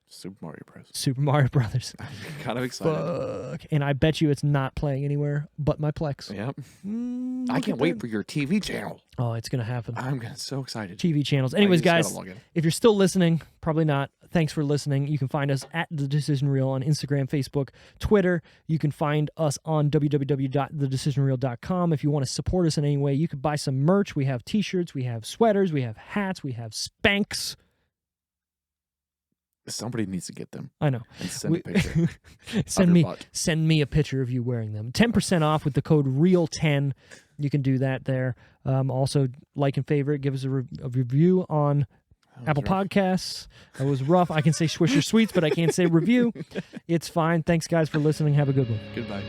Super Mario Bros. Super Mario Brothers. I'm kind of excited. Fuck. And I bet you it's not playing anywhere but my Plex. Yep. I can't wait for your TV channel. Oh, it's going to happen. I'm so excited. TV channels. Anyways, guys, if you're still listening, probably not, thanks for listening. You can find us at The Decision Reel on Instagram, Facebook, Twitter. You can find us on www.thedecisionreel.com. If you want to support us in any way, you could buy some merch. We have t-shirts, we have sweaters, we have hats, we have Spanx. Somebody needs to get them. I know. And send a picture. Send me a picture of you wearing them. 10% off with the code REAL10. You can do that there. Also, like and favorite. Give us a review on Apple Podcasts. That was rough. I can say Swisher Sweets, but I can't say review. It's fine. Thanks, guys, for listening. Have a good one. Goodbye.